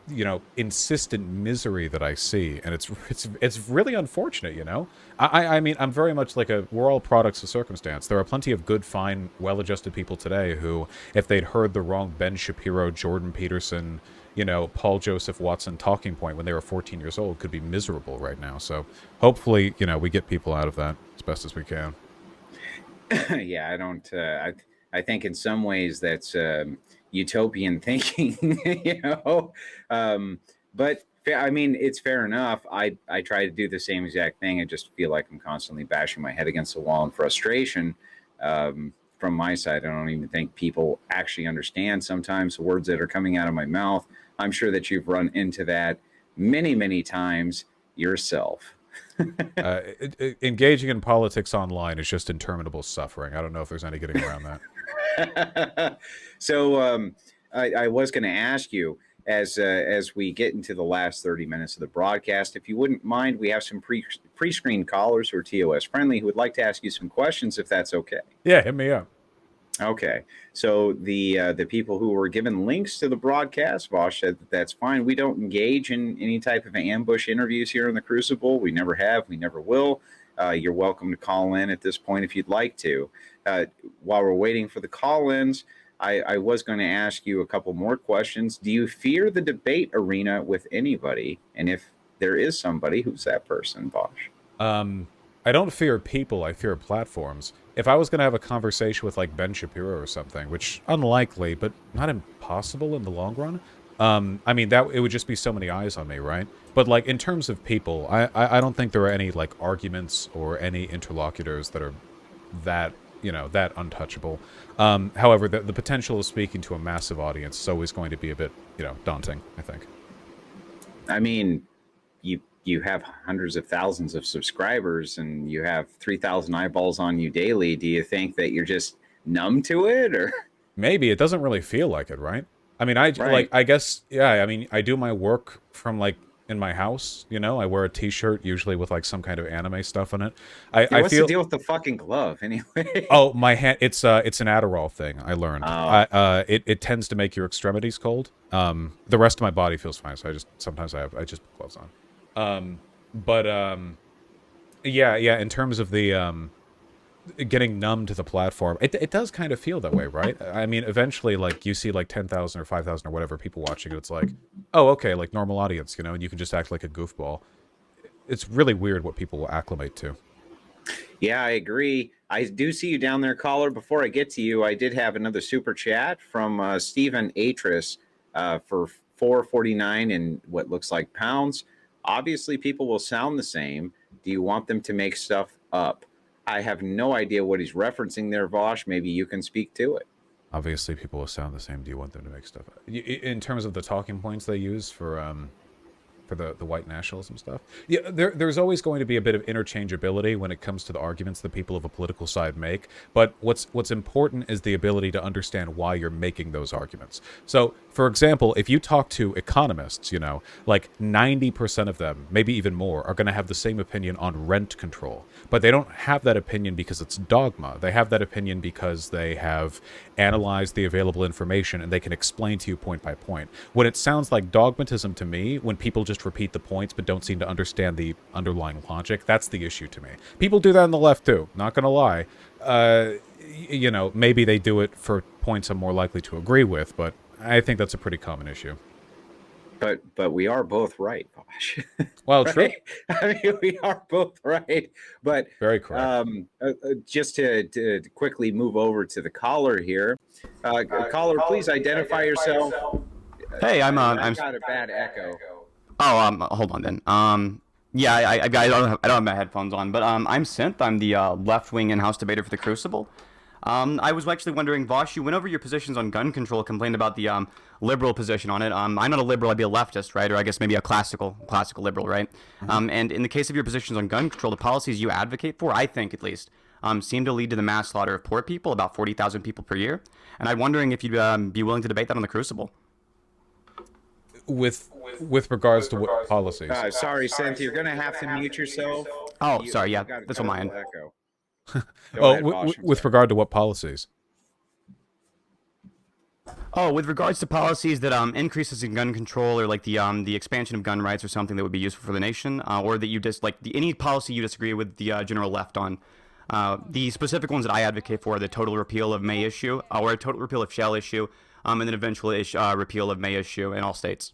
you know, insistent misery that I see, and it's really unfortunate, you know. I mean, I'm very much like we're all products of circumstance. There are plenty of good, fine, well-adjusted people today who, if they'd heard the wrong Ben Shapiro, Jordan Peterson, you know, Paul Joseph Watson talking point when they were 14 years old, could be miserable right now. So hopefully, you know, we get people out of that as best as we can. Yeah, I don't. I think in some ways that's utopian thinking, you know. But I mean, it's fair enough. I try to do the same exact thing. I just feel like I'm constantly bashing my head against the wall in frustration. From my side, I don't even think people actually understand sometimes the words that are coming out of my mouth. I'm sure that you've run into that many, many times yourself. Engaging in politics online is just interminable suffering. I don't know if there's any getting around that. So I was going to ask you as we get into the last 30 minutes of the broadcast, if you wouldn't mind, we have some pre-screened callers who are TOS friendly who would like to ask you some questions, if that's okay. Yeah, hit me up. Okay, so the people who were given links to the broadcast, Vaush said that that's fine. We don't engage in any type of ambush interviews here in the Crucible. We never have. We never will. You're welcome to call in at this point if you'd like to. While we're waiting for the call-ins, I was going to ask you a couple more questions. Do you fear the debate arena with anybody? And if there is somebody, who's that person, Vaush? I don't fear people, I fear platforms. If I was going to have a conversation with, like, Ben Shapiro or something, which unlikely, but not impossible in the long run, I mean, that it would just be so many eyes on me, right? But, like, in terms of people, I don't think there are any, like, arguments or any interlocutors that are that, you know, that untouchable. However, the potential of speaking to a massive audience is always going to be a bit, you know, daunting, I think. I mean, you have hundreds of thousands of subscribers and you have 3,000 eyeballs on you daily. Do you think that you're just numb to it, or Maybe. It doesn't really feel like it, right? I mean, like, right? I guess, yeah, I mean, I do my work from, like, in my house, you know? I wear a t-shirt, usually with, like, some kind of anime stuff in it. Yeah, I what's feel... the deal with the fucking glove anyway? Oh, my hand, it's an Adderall thing, I learned. Oh. It tends to make your extremities cold. The rest of my body feels fine, so sometimes I just put gloves on. But, yeah, in terms of the, getting numb to the platform, it does kind of feel that way, right? I mean, eventually, like, you see, like, 10,000 or 5,000 or whatever people watching it, it's like, oh, okay, like, normal audience, you know, and you can just act like a goofball. It's really weird what people will acclimate to. Yeah, I agree. I do see you down there, caller. Before I get to you, I did have another super chat from Stephen Atris for $4.49 in what looks like pounds. Obviously, people will sound the same. Do you want them to make stuff up? I have no idea what he's referencing there, Vaush. Maybe you can speak to it. Obviously, people will sound the same. Do you want them to make stuff up? In terms of the talking points they use for the white nationalism stuff. Yeah, there's always going to be a bit of interchangeability when it comes to the arguments that people of a political side make, but what's important is the ability to understand why you're making those arguments. So, for example, if you talk to economists, you know, like 90% of them, maybe even more, are going to have the same opinion on rent control, but they don't have that opinion because it's dogma. They have that opinion because they have analyzed the available information and they can explain to you point by point. When it sounds like dogmatism to me, when people just repeat the points but don't seem to understand the underlying logic, that's the issue to me. People do that on the left too, not gonna lie. You know, maybe they do it for points I'm more likely to agree with, but I think that's a pretty common issue. But we are both right, Vaush. Well, right? true. I mean, we are both right. But Very correct. just to quickly move over to the caller here, caller, please identify yourself. Hey, I'm I've got a bad echo. Oh, hold on then. Yeah, I don't have my headphones on, but I'm Synth. I'm the left-wing in-house debater for the Crucible. I was actually wondering, Vaush, you went over your positions on gun control, complained about the liberal position on it. I'm not a liberal, I'd be a leftist, right? Or I guess maybe a classical liberal, right? Mm-hmm. And in the case of your positions on gun control, the policies you advocate for, I think at least, seem to lead to the mass slaughter of poor people, about 40,000 people per year. And I'm wondering if you'd be willing to debate that on the Crucible. With regards to what policies? Sorry, Synth, you're going to have to mute yourself. Oh, sorry, yeah, that's on my end. Echo. With regard to what policies? Oh, with regards to policies that increases in gun control, or like the expansion of gun rights, or something that would be useful for the nation, or that you just like any policy you disagree with the general left on. The specific ones that I advocate for are the total repeal of May issue, or a total repeal of Shell issue, and then eventual repeal of May issue in all states.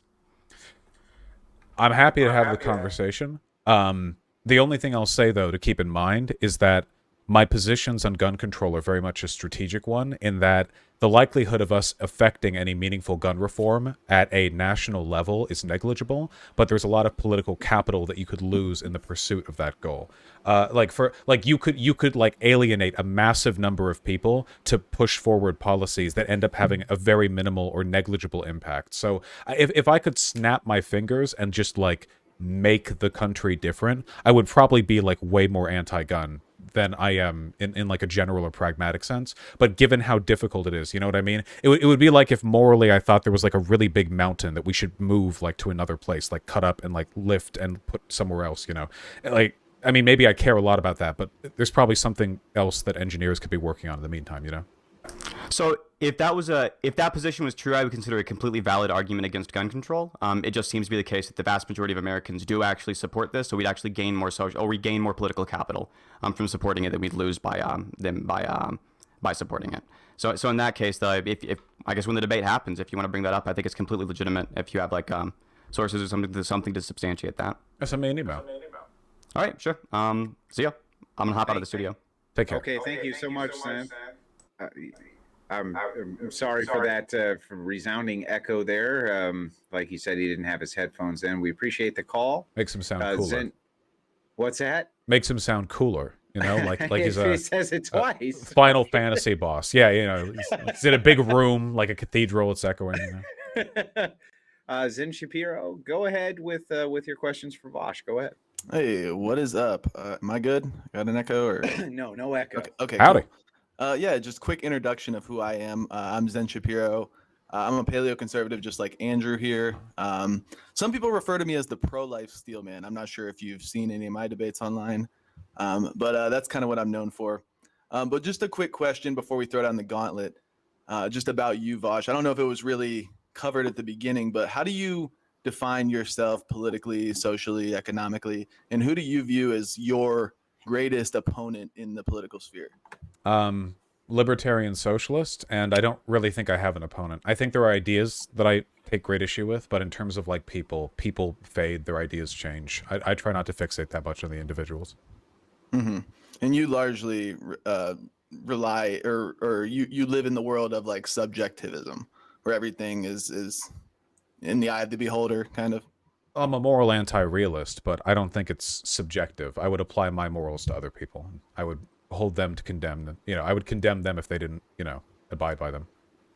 I'm happy to have the conversation. The only thing I'll say, though, to keep in mind is that my positions on gun control are very much a strategic one, in that the likelihood of us affecting any meaningful gun reform at a national level is negligible, but there's a lot of political capital that you could lose in the pursuit of that goal. You could alienate a massive number of people to push forward policies that end up having a very minimal or negligible impact. So if I could snap my fingers and just like make the country different, I would probably be like way more anti-gun than I am in like a general or pragmatic sense. But given how difficult it is, you know what I mean? It would be like if morally I thought there was like a really big mountain that we should move like to another place, like cut up and like lift and put somewhere else, you know? Like, I mean, maybe I care a lot about that, but there's probably something else that engineers could be working on in the meantime, you know? So if that position was true, I would consider it a completely valid argument against gun control. It just seems to be the case that the vast majority of Americans do actually support this, so we'd actually gain more social, or we gain more political capital from supporting it than we'd lose by supporting it. So in that case, though, if I guess when the debate happens, if you want to bring that up, I think it's completely legitimate if you have like sources or something to substantiate that. Send me an email. All right, sure. See ya. I'm gonna hop out of the studio. Take care. Okay, thank you so much, Sam. I'm sorry for that for resounding echo there. Like he said, he didn't have his headphones in. We appreciate the call. Makes him sound cooler. What's that? Makes him sound cooler. You know, like he's he says it twice. Final Fantasy boss. Yeah, you know, he's in a big room like a cathedral. It's echoing. You know? Zen Shapiro, go ahead with your questions for Vaush. Go ahead. Hey, what is up? Am I good? Got an echo or No echo. Okay. Howdy. Cool. Yeah, just quick introduction of who I am. I'm Zen Shapiro. I'm a paleoconservative, just like Andrew here. Some people refer to me as the pro-life steel man. I'm not sure if you've seen any of my debates online, but that's kind of what I'm known for. But just a quick question before we throw down the gauntlet, just about you, Vaush. I don't know if it was really covered at the beginning, but how do you define yourself politically, socially, economically, and who do you view as your greatest opponent in the political sphere? Libertarian socialist, and I don't really think I have an opponent. I think there are ideas that I take great issue with, but in terms of like people fade, their ideas change. I try not to fixate that much on the individuals. Mm-hmm. And you largely rely or you live in the world of like subjectivism, where everything is in the eye of the beholder, kind of. I'm a moral anti-realist, but I don't think it's subjective. I would apply my morals to other people. I would hold them to condemn them. You know, I would condemn them if they didn't, abide by them.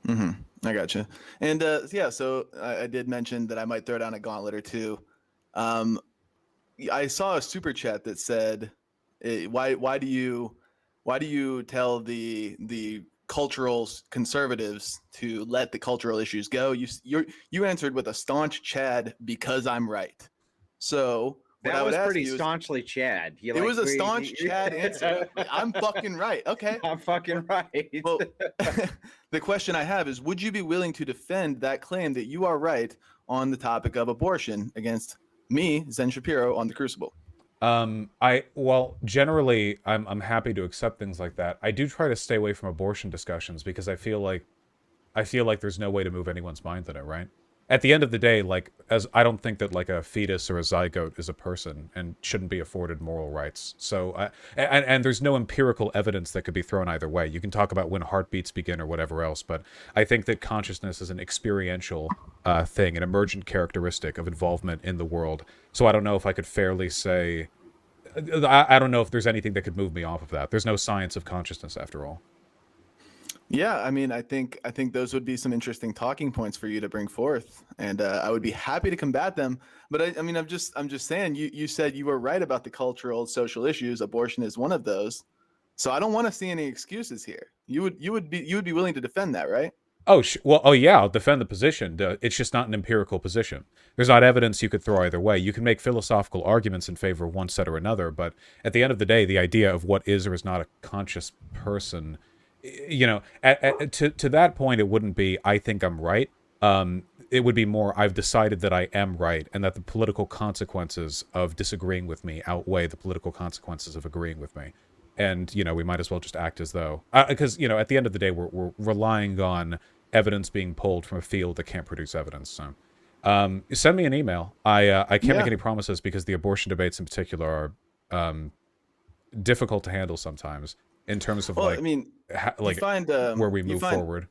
Mm-hmm. I gotcha. And yeah, so I did mention that I might throw down a gauntlet or two. I saw a super chat that said, "Why do you tell the cultural conservatives to let the cultural issues go?" You answered with a staunch Chad, because I'm right. So that was pretty staunchly Chad. It was a staunch Chad answer. I'm fucking right. Okay. I'm fucking right. Well, the question I have is, would you be willing to defend that claim that you are right on the topic of abortion against me, Zen Shapiro, on the Crucible? Generally, I'm happy to accept things like that. I do try to stay away from abortion discussions because I feel like there's no way to move anyone's mind on it, right? At the end of the day, I don't think that like a fetus or a zygote is a person and shouldn't be afforded moral rights. So, and there's no empirical evidence that could be thrown either way. You can talk about when heartbeats begin or whatever else, but I think that consciousness is an experiential thing, an emergent characteristic of involvement in the world. So I don't know if I could fairly say, I don't know if there's anything that could move me off of that. There's no science of consciousness after all. Yeah, I mean, I think those would be some interesting talking points for you to bring forth, and I would be happy to combat them. But I mean, I'm just saying, you said you were right about the cultural, social issues. Abortion is one of those, so I don't want to see any excuses here. You would be willing to defend that, right? Oh yeah, I'll defend the position. It's just not an empirical position. There's not evidence you could throw either way. You can make philosophical arguments in favor of one set or another, but at the end of the day, the idea of what is or is not a conscious person, to that point, it wouldn't be, I think I'm right. It would be more, I've decided that I am right, and that the political consequences of disagreeing with me outweigh the political consequences of agreeing with me. And, we might as well just act as though, because, at the end of the day, we're relying on evidence being pulled from a field that can't produce evidence. So, send me an email. I can't make any promises because the abortion debates in particular are difficult to handle sometimes in terms of where we move forward.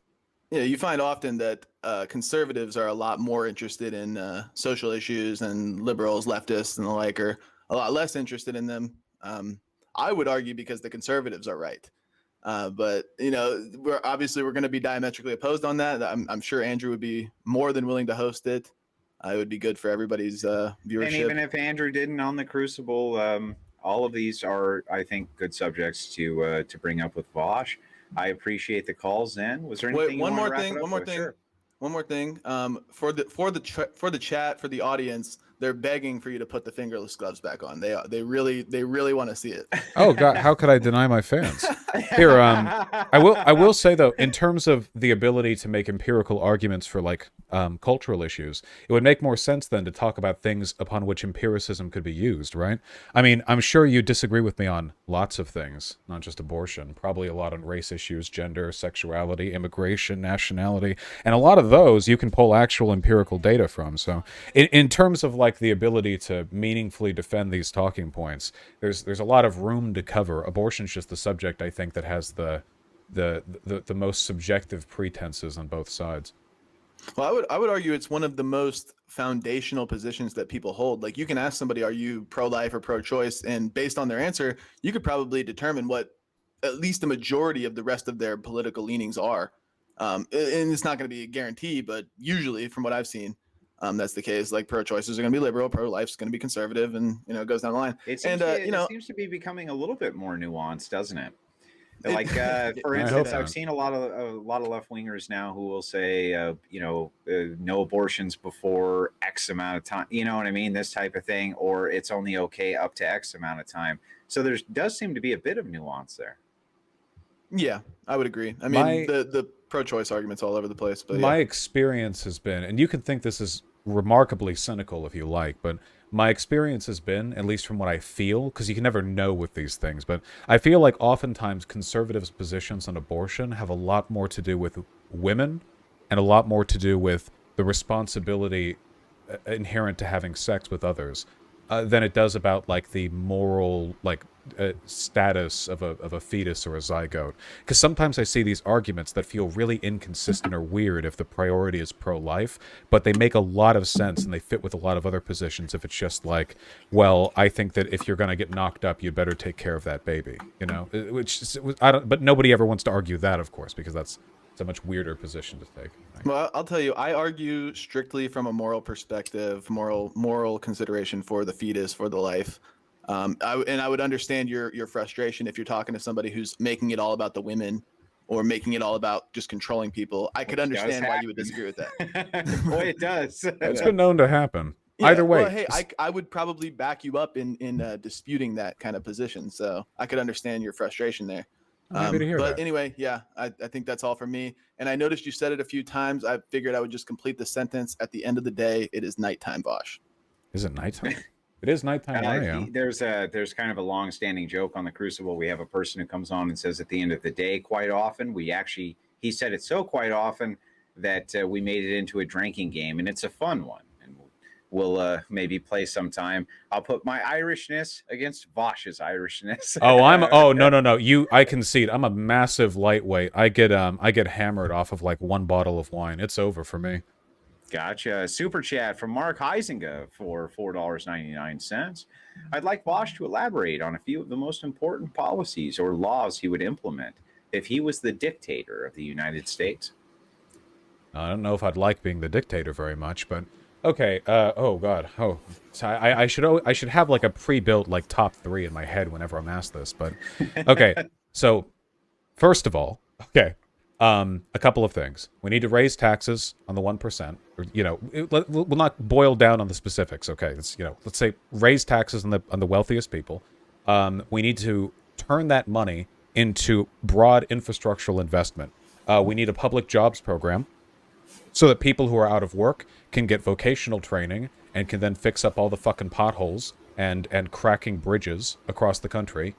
Yeah, you find often that conservatives are a lot more interested in social issues, and liberals, leftists, and the like are a lot less interested in them. I would argue because the conservatives are right. But we're going to be diametrically opposed on that. I'm sure Andrew would be more than willing to host it. It would be good for everybody's viewership. And even if Andrew didn't on the Crucible, all of these are, I think, good subjects to bring up with Vaush. I appreciate the calls. Zen, was there anything? One more thing. For the chat, for the audience, they're begging for you to put the fingerless gloves back on. They really want to see it. Oh God, how could I deny my fans? Here, I will say though, in terms of the ability to make empirical arguments for like cultural issues, it would make more sense then to talk about things upon which empiricism could be used, right? I mean, I'm sure you disagree with me on lots of things, not just abortion. Probably a lot on race issues, gender, sexuality, immigration, nationality, and a lot of those you can pull actual empirical data from. So, in terms of like the ability to meaningfully defend these talking points, there's a lot of room to cover. Abortion's just the subject I think that has the most subjective pretenses on both sides. Well, I would argue it's one of the most foundational positions that people hold. Like, you can ask somebody, are you pro-life or pro-choice? And based on their answer, you could probably determine what at least the majority of the rest of their political leanings are. And it's not going to be a guarantee, but usually from what I've seen, that's the case. Like, pro-choicers are going to be liberal, pro-life is going to be conservative, and, you know, it goes down the line. It seems to be becoming a little bit more nuanced, doesn't it? Like, for instance, I've seen a lot of left wingers now who will say, no abortions before X amount of time. You know what I mean? This type of thing, or it's only okay up to X amount of time. So there does seem to be a bit of nuance there. Yeah, I would agree. I mean, the pro-choice argument's all over the place. But my experience has been, and you can think this is remarkably cynical if you like, but my experience has been, at least from what I feel, because you can never know with these things, but I feel like oftentimes conservatives' positions on abortion have a lot more to do with women and a lot more to do with the responsibility inherent to having sex with others than it does about like the moral status of a fetus or a zygote. Because sometimes I see these arguments that feel really inconsistent or weird if the priority is pro-life, but they make a lot of sense and they fit with a lot of other positions if it's just like, well, I think that if you're going to get knocked up, you better take care of that baby, you know? But nobody ever wants to argue that, of course, because that's a much weirder position to take. Well, I'll tell you, I argue strictly from a moral perspective, moral consideration for the fetus, for the life. I would understand your frustration if you're talking to somebody who's making it all about the women or making it all about just controlling people. I could understand why you would disagree with that. Boy, it does. It's been known to happen. Yeah, Either way. Well, hey, I would probably back you up in disputing that kind of position. So I could understand your frustration there. I'm happy to hear that. Anyway, yeah, I think that's all for me. And I noticed you said it a few times. I figured I would just complete the sentence. At the end of the day, it is nighttime, Vaush. Is it nighttime? It is nighttime. There's kind of a long-standing joke on the Crucible. We have a person who comes on and says at the end of the day, quite often, he said it so quite often that we made it into a drinking game, and it's a fun one. We'll maybe play sometime. I'll put my Irishness against Vaush's Irishness. No. I concede. I'm a massive lightweight. I get hammered off of like one bottle of wine. It's over for me. Gotcha. Super chat from Mark Heisinger for $4.99. I'd like Vaush to elaborate on a few of the most important policies or laws he would implement if he was the dictator of the United States. I don't know if I'd like being the dictator very much, but okay. Oh God. Oh, so I should have like a pre-built like top 3 in my head whenever I'm asked this. But okay. So first of all, okay. A couple of things. We need to raise taxes on the 1%. We'll not boil down on the specifics. Okay. Let's say raise taxes on the wealthiest people. We need to turn that money into broad infrastructural investment. We need a public jobs program so that people who are out of work can get vocational training and can then fix up all the fucking potholes and cracking bridges across the country.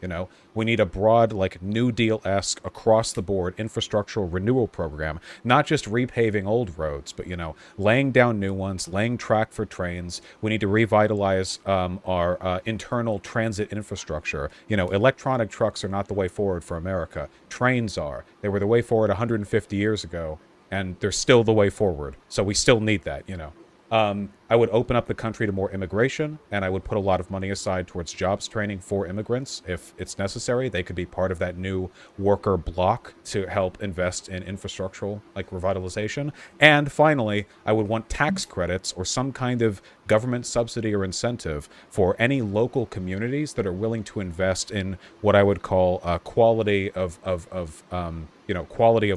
We need a broad, like, New Deal-esque, across-the-board infrastructural renewal program, not just repaving old roads, but, laying down new ones, laying track for trains. We need to revitalize our internal transit infrastructure. Electronic trucks are not the way forward for America. Trains are. They were the way forward 150 years ago, and they're still the way forward. So we still need that, I would open up the country to more immigration, and I would put a lot of money aside towards jobs training for immigrants. If it's necessary, they could be part of that new worker bloc to help invest in infrastructural, like revitalization. And finally, I would want tax credits or some kind of government subsidy or incentive for any local communities that are willing to invest in what I would call quality of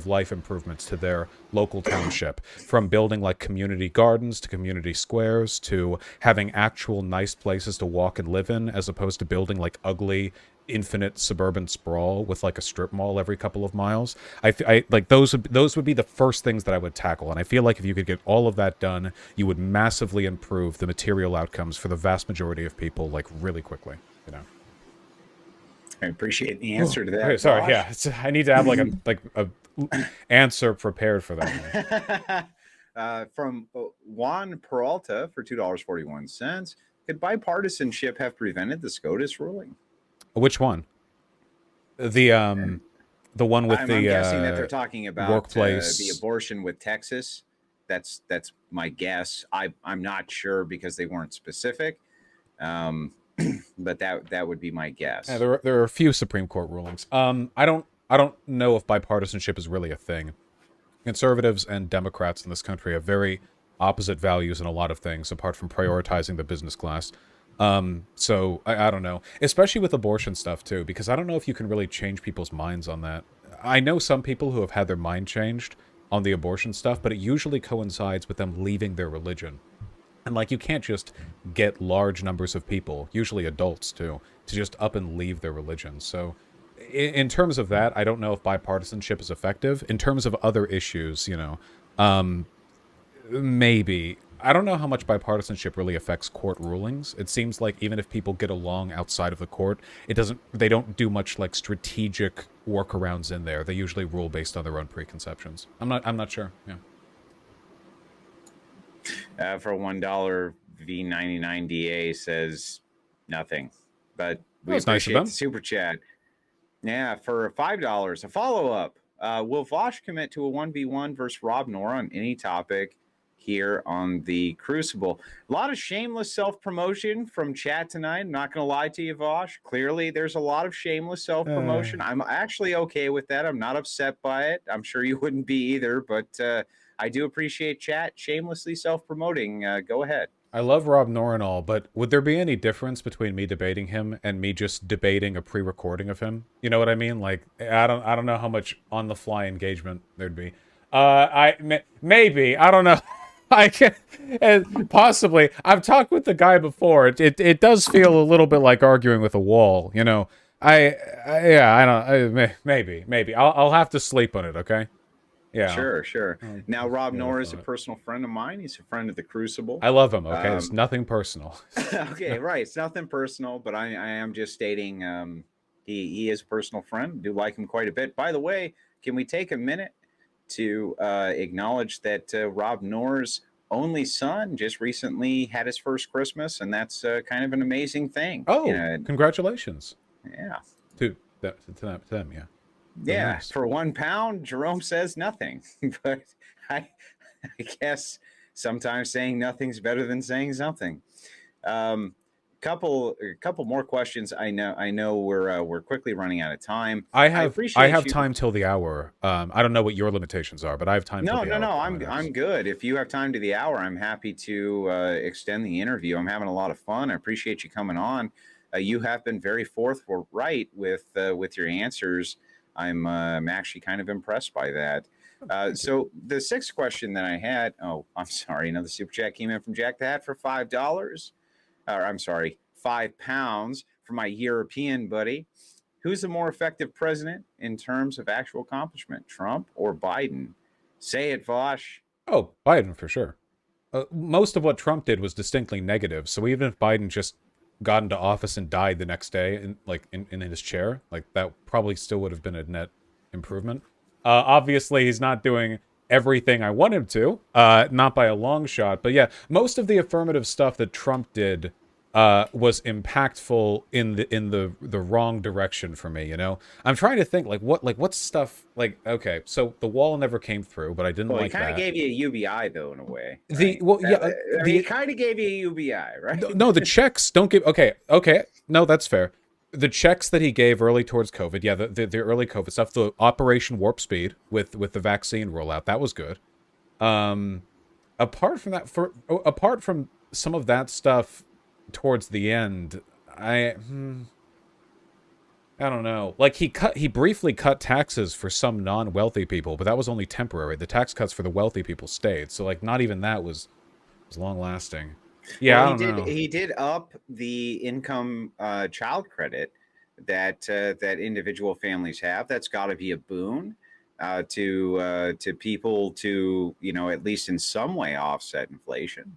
life improvements to their local township, from building like community gardens to community squares thoroughfares to having actual nice places to walk and live in, as opposed to building like ugly infinite suburban sprawl with like a strip mall every couple of miles. I like those would be the first things that I would tackle, and I feel like if you could get all of that done, you would massively improve the material outcomes for the vast majority of people, like really quickly, you know. I appreciate the answer to that. Okay, sorry, Vaush. yeah, I need to have like a answer prepared for that. From Juan Peralta for $2.41. Could bipartisanship have prevented the SCOTUS ruling? Which one? The one with I'm the guessing that they're talking about workplace. the abortion with Texas. That's my guess. I'm not sure because they weren't specific, but that would be my guess. Yeah, there are a few Supreme Court rulings. I don't know if bipartisanship is really a thing. Conservatives and Democrats in this country have very opposite values in a lot of things, apart from prioritizing the business class. So I don't know, especially with abortion stuff too, because I don't know if you can really change people's minds on that. I know some people who have had their mind changed on the abortion stuff, but it usually coincides with them leaving their religion. And like, you can't just get large numbers of people, usually adults too, to just up and leave their religion. So in terms of that, I don't know if bipartisanship is effective. In terms of other issues, you know, maybe. I don't know how much bipartisanship really affects court rulings. It seems like even if people get along outside of the court, they don't do much like strategic workarounds in there. They usually rule based on their own preconceptions. I'm not sure. Yeah. For $1, V99DA says nothing, but we appreciate the super chat. Yeah, for $5, a follow-up. Will Vaush commit to a 1v1 versus Rob Nora on any topic here on the Crucible? A lot of shameless self-promotion from chat tonight. I'm not going to lie to you, Vaush. Clearly, there's a lot of shameless self-promotion. I'm actually okay with that. I'm not upset by it. I'm sure you wouldn't be either, but I do appreciate chat shamelessly self-promoting. Go ahead. I love Rob Nora and all, but would there be any difference between me debating him and me just debating a pre-recording of him? You know what I mean? Like, I don't know how much on-the-fly engagement there'd be. Maybe, I don't know. I can, and possibly. I've talked with the guy before. It does feel a little bit like arguing with a wall, you know. I don't. Maybe. I'll have to sleep on it. Okay. Yeah. Sure. Now, Rob Nora is a personal friend of mine. He's a friend of the Crucible. I love him. Okay, it's nothing personal. Okay, right. It's nothing personal, but I am just stating he is a personal friend. I do like him quite a bit. By the way, can we take a minute to acknowledge that Rob Nora's only son just recently had his first Christmas, and that's kind of an amazing thing. Oh, congratulations! Yeah, to them, yeah. Yeah, nice. For £1, Jerome says nothing, but I guess sometimes saying nothing's better than saying something. Couple more questions. I know we're quickly running out of time. I have time till the hour. I don't know what your limitations are, but I have time. No. I'm good. If you have time to the hour, I'm happy to extend the interview. I'm having a lot of fun. I appreciate you coming on. You have been very forthright with your answers. I'm actually kind of impressed by that. So the sixth question that I had, I'm sorry, another super chat came in from Jack the Hat for $5. Or I'm sorry, £5 for my European buddy. Who's the more effective president in terms of actual accomplishment, Trump or Biden? Say it, Vaush. Oh, Biden for sure. Most of what Trump did was distinctly negative. So even if Biden just got into office and died the next day in his chair, like that probably still would have been a net improvement. Obviously he's not doing everything I want him to, not by a long shot, but yeah, most of the affirmative stuff that Trump did was impactful in the wrong direction for me, you know. I'm trying to think what stuff, like, okay, so the wall never came through, but I didn't like that. He kind of gave you a UBI though, in a way. Right? He kind of gave you a UBI, right? No, the checks don't give. Okay, no, that's fair. The checks that he gave early towards COVID, yeah, the early COVID stuff, the Operation Warp Speed with the vaccine rollout, that was good. Apart from some of that stuff towards the end, I don't know. Like he briefly cut taxes for some non-wealthy people, but that was only temporary. The tax cuts for the wealthy people stayed. So like not even that was It's long lasting. Yeah, well, I don't know. he did up the income child credit that that individual families have. That's got to be a boon to people to, you know, at least in some way offset inflation.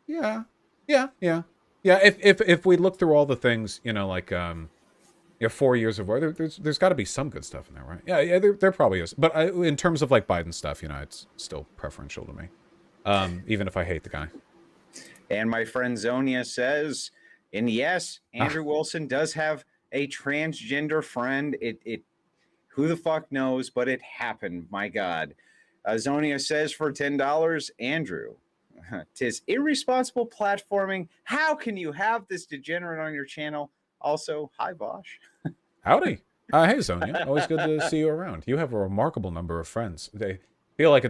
Yeah, yeah. If we look through all the things, you know, like 4 years of war, there's got to be some good stuff in there, right? Yeah. There probably is. But in terms of like Biden stuff, you know, it's still preferential to me, even if I hate the guy. And my friend Zonia says, and yes, Andrew Wilson does have a transgender friend. It who the fuck knows, but it happened. My God. Zonia says for $10, Andrew, tis irresponsible platforming. How can you have this degenerate on your channel? Also, hi, Vaush. Howdy. Hey, Zonia. Always good to see you around. You have a remarkable number of friends. They feel like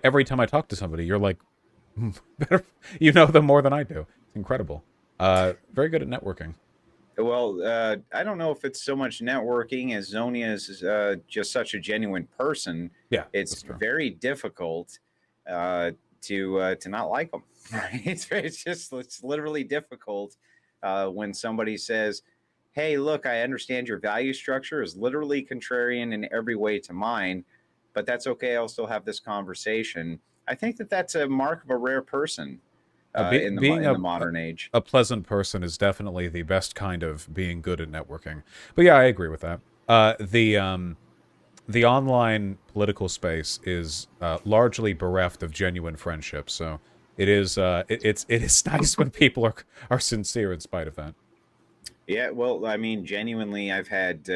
every time I talk to somebody, you're like, better, you know them more than I do. It's incredible. Very good at networking. Well, I don't know if it's so much networking as Zonia is just such a genuine person. Yeah, it's very difficult to not like them. It's literally difficult when somebody says, "Hey, look, I understand your value structure is literally contrarian in every way to mine, but that's okay. I'll still have this conversation." I think that that's a mark of a rare person in the modern age. A pleasant person is definitely the best kind of being good at networking. But yeah, I agree with that. The online political space is largely bereft of genuine friendship, so it is nice when people are sincere in spite of that. Yeah, well, I mean, genuinely, I've had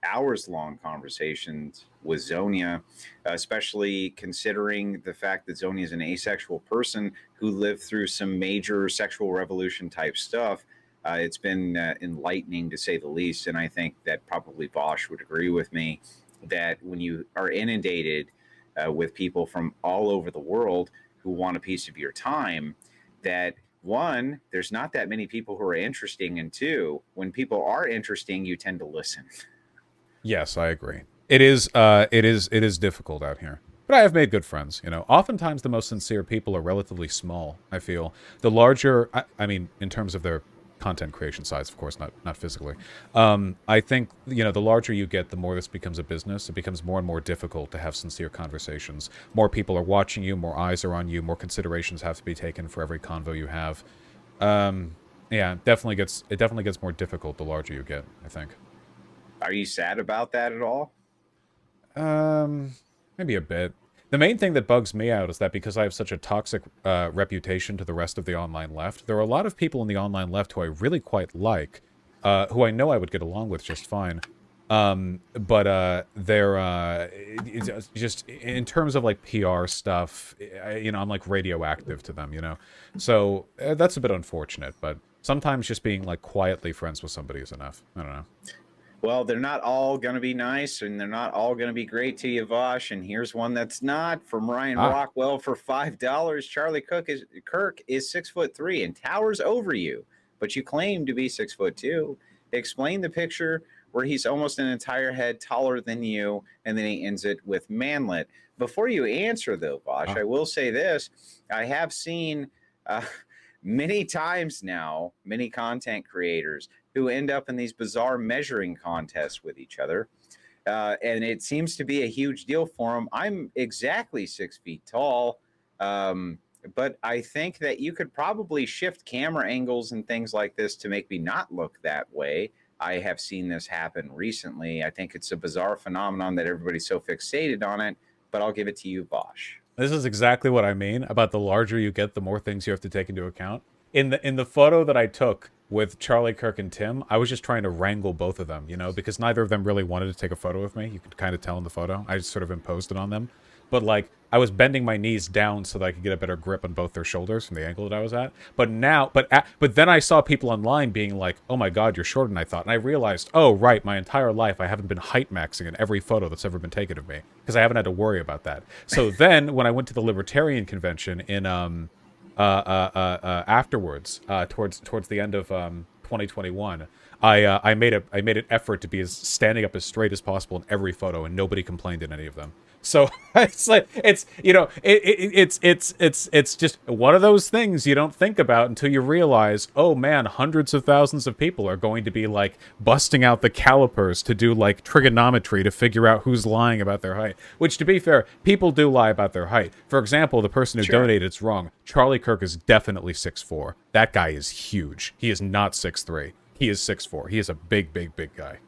hours-long conversations with Zonia, especially considering the fact that Zonia is an asexual person who lived through some major sexual revolution type stuff. It's been enlightening, to say the least, and I think that probably Vaush would agree with me that when you are inundated with people from all over the world who want a piece of your time, that one, there's not that many people who are interesting, and two, when people are interesting, you tend to listen. Yes, I agree. It is difficult out here. But I have made good friends, you know. Oftentimes the most sincere people are relatively small, I feel. The larger, I mean, in terms of their content creation size, of course, not physically. I think, you know, the larger you get, the more this becomes a business. It becomes more and more difficult to have sincere conversations. More people are watching you, more eyes are on you, more considerations have to be taken for every convo you have. Yeah, it definitely gets more difficult the larger you get, I think. Are you sad about that at all? Maybe a bit. The main thing that bugs me out is that because I have such a toxic reputation to the rest of the online left, there are a lot of people in the online left who I really quite like, who I know I would get along with just fine. But they're just in terms of like PR stuff, you know, I'm like radioactive to them, you know. So that's a bit unfortunate, but sometimes just being like quietly friends with somebody is enough. I don't know. Well, they're not all going to be nice, and they're not all going to be great to you, Vaush. And here's one that's not from Ryan Rockwell for $5. Charlie Kirk is 6'3" and towers over you, but you claim to be 6'2". Explain the picture where he's almost an entire head taller than you, and then he ends it with manlet. Before you answer, though, Vaush, I will say this: I have seen many times now many content creators who end up in these bizarre measuring contests with each other. And it seems to be a huge deal for them. I'm exactly 6 feet tall, but I think that you could probably shift camera angles and things like this to make me not look that way. I have seen this happen recently. I think it's a bizarre phenomenon that everybody's so fixated on it, but I'll give it to you, Vaush. This is exactly what I mean about the larger you get, the more things you have to take into account. In the photo that I took with Charlie Kirk and Tim, I was just trying to wrangle both of them, you know, because neither of them really wanted to take a photo with me. You could kind of tell in the photo. I just sort of imposed it on them. But, like, I was bending my knees down so that I could get a better grip on both their shoulders from the angle that I was at. But then I saw people online being like, oh my god, you're shorter than I thought. And I realized, oh, right, my entire life I haven't been height maxing in every photo that's ever been taken of me. Because I haven't had to worry about that. So then, when I went to the Libertarian Convention in, afterwards, towards the end of 2021, I made an effort to be as standing up as straight as possible in every photo, and nobody complained in any of them. So it's like it's it's just one of those things you don't think about until you realize, oh man, hundreds of thousands of people are going to be like busting out the calipers to do like trigonometry to figure out who's lying about their height. Which, to be fair, people do lie about their height. For example, the person who donated it's wrong. Charlie Kirk is definitely 6'4". That guy is huge. He is not 6'3". He is 6'4". He is a big guy.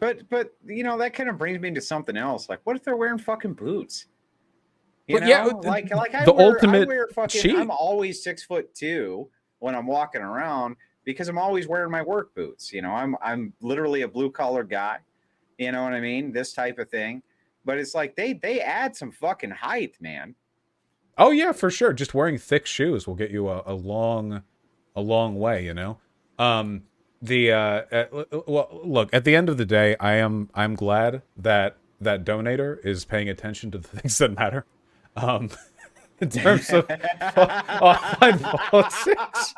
But that kind of brings me to something else. Like, what if they're wearing fucking boots? You But know, yeah, like I the wear, ultimate I wear fucking. cheat. I'm always 6'2" when I'm walking around because I'm always wearing my work boots. I'm literally a blue collar guy. You know what I mean? This type of thing. But it's like they add some fucking height, man. Oh yeah, for sure. Just wearing thick shoes will get you a long way. Well, look, at the end of the day, I'm glad that donator is paying attention to the things that matter. In terms of online politics.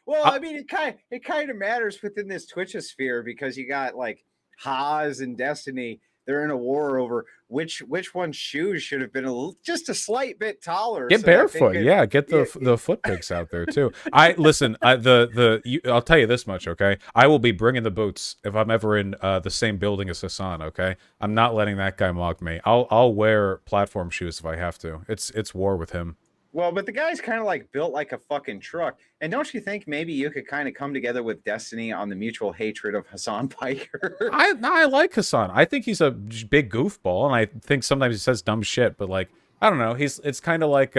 Well, I mean, it kind of matters within this Twitchosphere because you got like Haas and Destiny. They're in a war over which one's shoes should have been just a slight bit taller. Get barefoot, yeah. Get the foot pics out there too. I'll tell you this much, okay? I will be bringing the boots if I'm ever in the same building as Hassan, okay? I'm not letting that guy mock me. I'll wear platform shoes if I have to. It's war with him. Well, but the guy's kind of like built like a fucking truck. And don't you think maybe you could kind of come together with Destiny on the mutual hatred of Hassan Piker? I like Hassan. I think he's a big goofball, and I think sometimes he says dumb shit, but like, I don't know. It's kind of like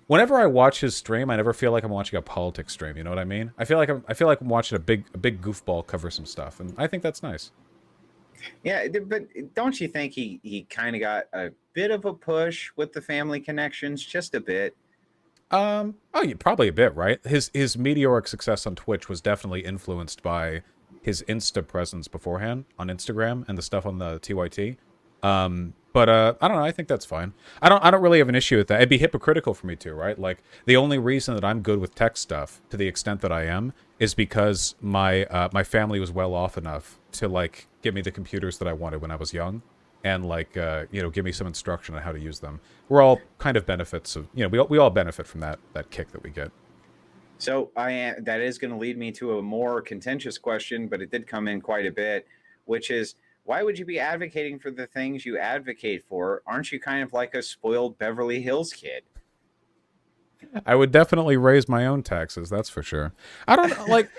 whenever I watch his stream, I never feel like I'm watching a politics stream, you know what I mean? I feel like I'm watching a big goofball cover some stuff, and I think that's nice. Yeah, but don't you think he kind of got a bit of a push with the family connections, just a bit? Oh, yeah, probably a bit, right? His meteoric success on Twitch was definitely influenced by his Insta presence beforehand on Instagram and the stuff on the TYT. But I don't know. I think that's fine. I don't really have an issue with that. It'd be hypocritical for me too, right? Like the only reason that I'm good with tech stuff, to the extent that I am, is because my family was well off enough to like give me the computers that I wanted when I was young, and like give me some instruction on how to use them. We're all kind of benefits of we all benefit from that kick that we get. So that is going to lead me to a more contentious question, but it did come in quite a bit, which is, why would you be advocating for the things you advocate for? Aren't you kind of like a spoiled Beverly Hills kid? I would definitely raise my own taxes, that's for sure. I don't like.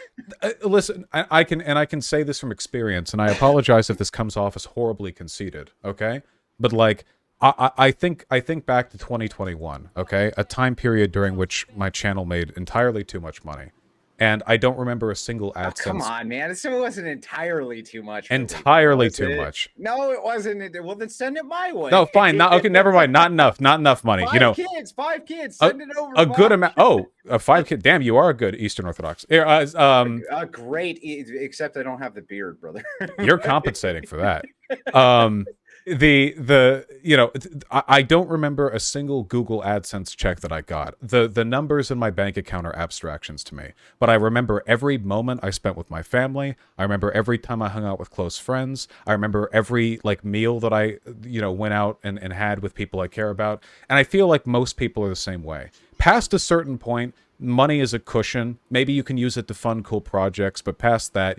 Listen, I can say this from experience, and I apologize if this comes off as horribly conceited. Okay, but like, I think back to 2021. Okay, a time period during which my channel made entirely too much money. And I don't remember a single AdSense. Come on, man. It wasn't entirely too much. Entirely too much. No, it wasn't. Well, then send it my way. No, fine. Okay, never mind. Not enough money. Five kids. Send it over. A good amount. Oh, a 5 kid. Damn, you are a good Eastern Orthodox. Great, except I don't have the beard, brother. You're compensating for that. I don't remember a single Google AdSense check that I got. The numbers in my bank account are abstractions to me, but I remember every moment I spent with my family. I remember every time I hung out with close friends. I remember every like meal that I went out and had with people I care about. And I feel like most people are the same way. Past a certain point, money is a cushion. Maybe you can use it to fund cool projects, but past that,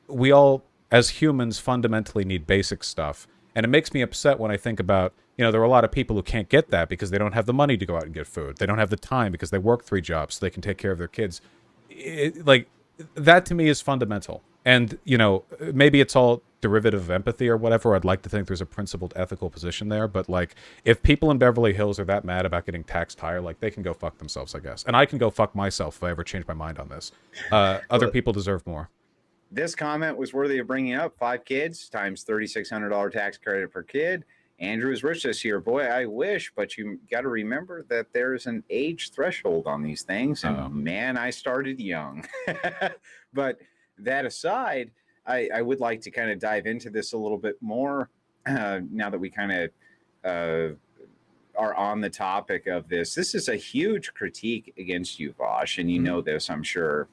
we all as humans fundamentally need basic stuff. And it makes me upset when I think about, there are a lot of people who can't get that because they don't have the money to go out and get food. They don't have the time because they work 3 jobs so they can take care of their kids. That to me is fundamental. And, maybe it's all derivative of empathy or whatever. I'd like to think there's a principled ethical position there. But, like, if people in Beverly Hills are that mad about getting taxed higher, like, they can go fuck themselves, I guess. And I can go fuck myself if I ever change my mind on this. Other people deserve more. This comment was worthy of bringing up. 5 kids times $3,600 tax credit per kid. Andrew is rich this year. Boy, I wish, but you got to remember that there's an age threshold on these things. And man, I started young. But that aside, I would like to kind of dive into this a little bit more now that we kind of are on the topic of this. This is a huge critique against you, Vaush, and you know this, I'm sure.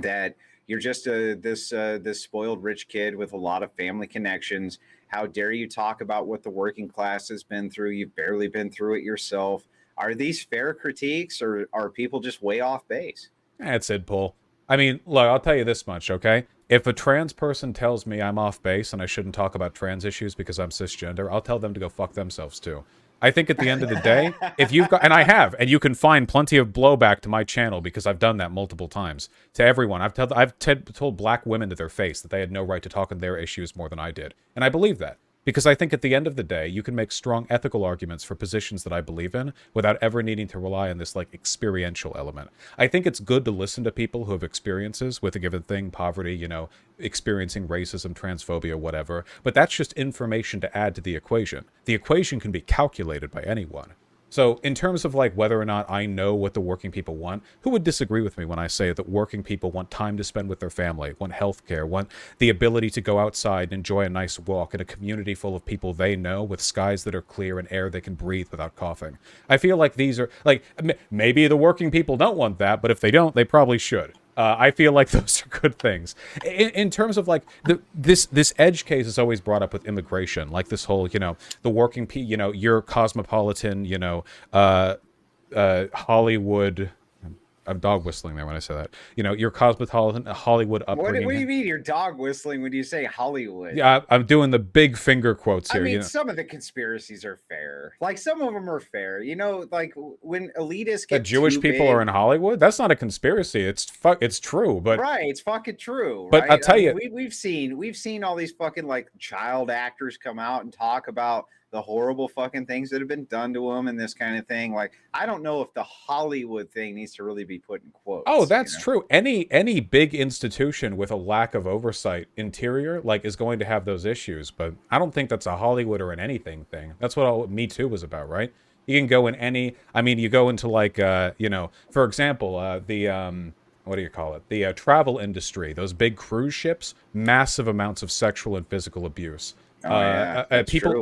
that you're just this spoiled rich kid with a lot of family connections. How dare you talk about what the working class has been through? You've barely been through it yourself. Are these fair critiques, or are people just way off base? That's it, Paul. I mean, look, I'll tell you this much, okay? If a trans person tells me I'm off base and I shouldn't talk about trans issues because I'm cisgender, I'll tell them to go fuck themselves too. I think at the end of the day, if you've got, and I have, and you can find plenty of blowback to my channel because I've done that multiple times to everyone. I've told black women to their face that they had no right to talk on their issues more than I did. And I believe that. Because I think at the end of the day, you can make strong ethical arguments for positions that I believe in without ever needing to rely on this, like, experiential element. I think it's good to listen to people who have experiences with a given thing, poverty, you know, experiencing racism, transphobia, whatever, but that's just information to add to the equation. The equation can be calculated by anyone. So in terms of like whether or not I know what the working people want, who would disagree with me when I say that working people want time to spend with their family, want healthcare, want the ability to go outside and enjoy a nice walk in a community full of people they know with skies that are clear and air they can breathe without coughing? I feel like these are like, maybe the working people don't want that, but if they don't, they probably should. I feel like those are good things. In terms of like this edge case is always brought up with immigration, like this whole, you know, the working you know, your cosmopolitan, you know, Hollywood. I'm dog whistling there when I say that. You know, your cosmopolitan Hollywood upbringing. What do you mean you're dog whistling when you say Hollywood? Yeah, I'm doing the big finger quotes here. I mean, you know? some of the conspiracies are fair. Like, some of them are fair. You know, like when elitists get that Jewish people are in Hollywood. That's not a conspiracy. It's true. But right, it's fucking true. But right? I'll tell you, we've seen all these fucking like child actors come out and talk about the horrible fucking things that have been done to them and this kind of thing. Like, I don't know if the Hollywood thing needs to really be put in quotes. oh, that's true. Any big institution with a lack of oversight interior, like, is going to have those issues. But I don't think that's a Hollywood or an anything thing. That's what all Me Too was about, right? You can go in any. I mean, you go into like, you know, for example, what do you call it? The travel industry, those big cruise ships, massive amounts of sexual and physical abuse.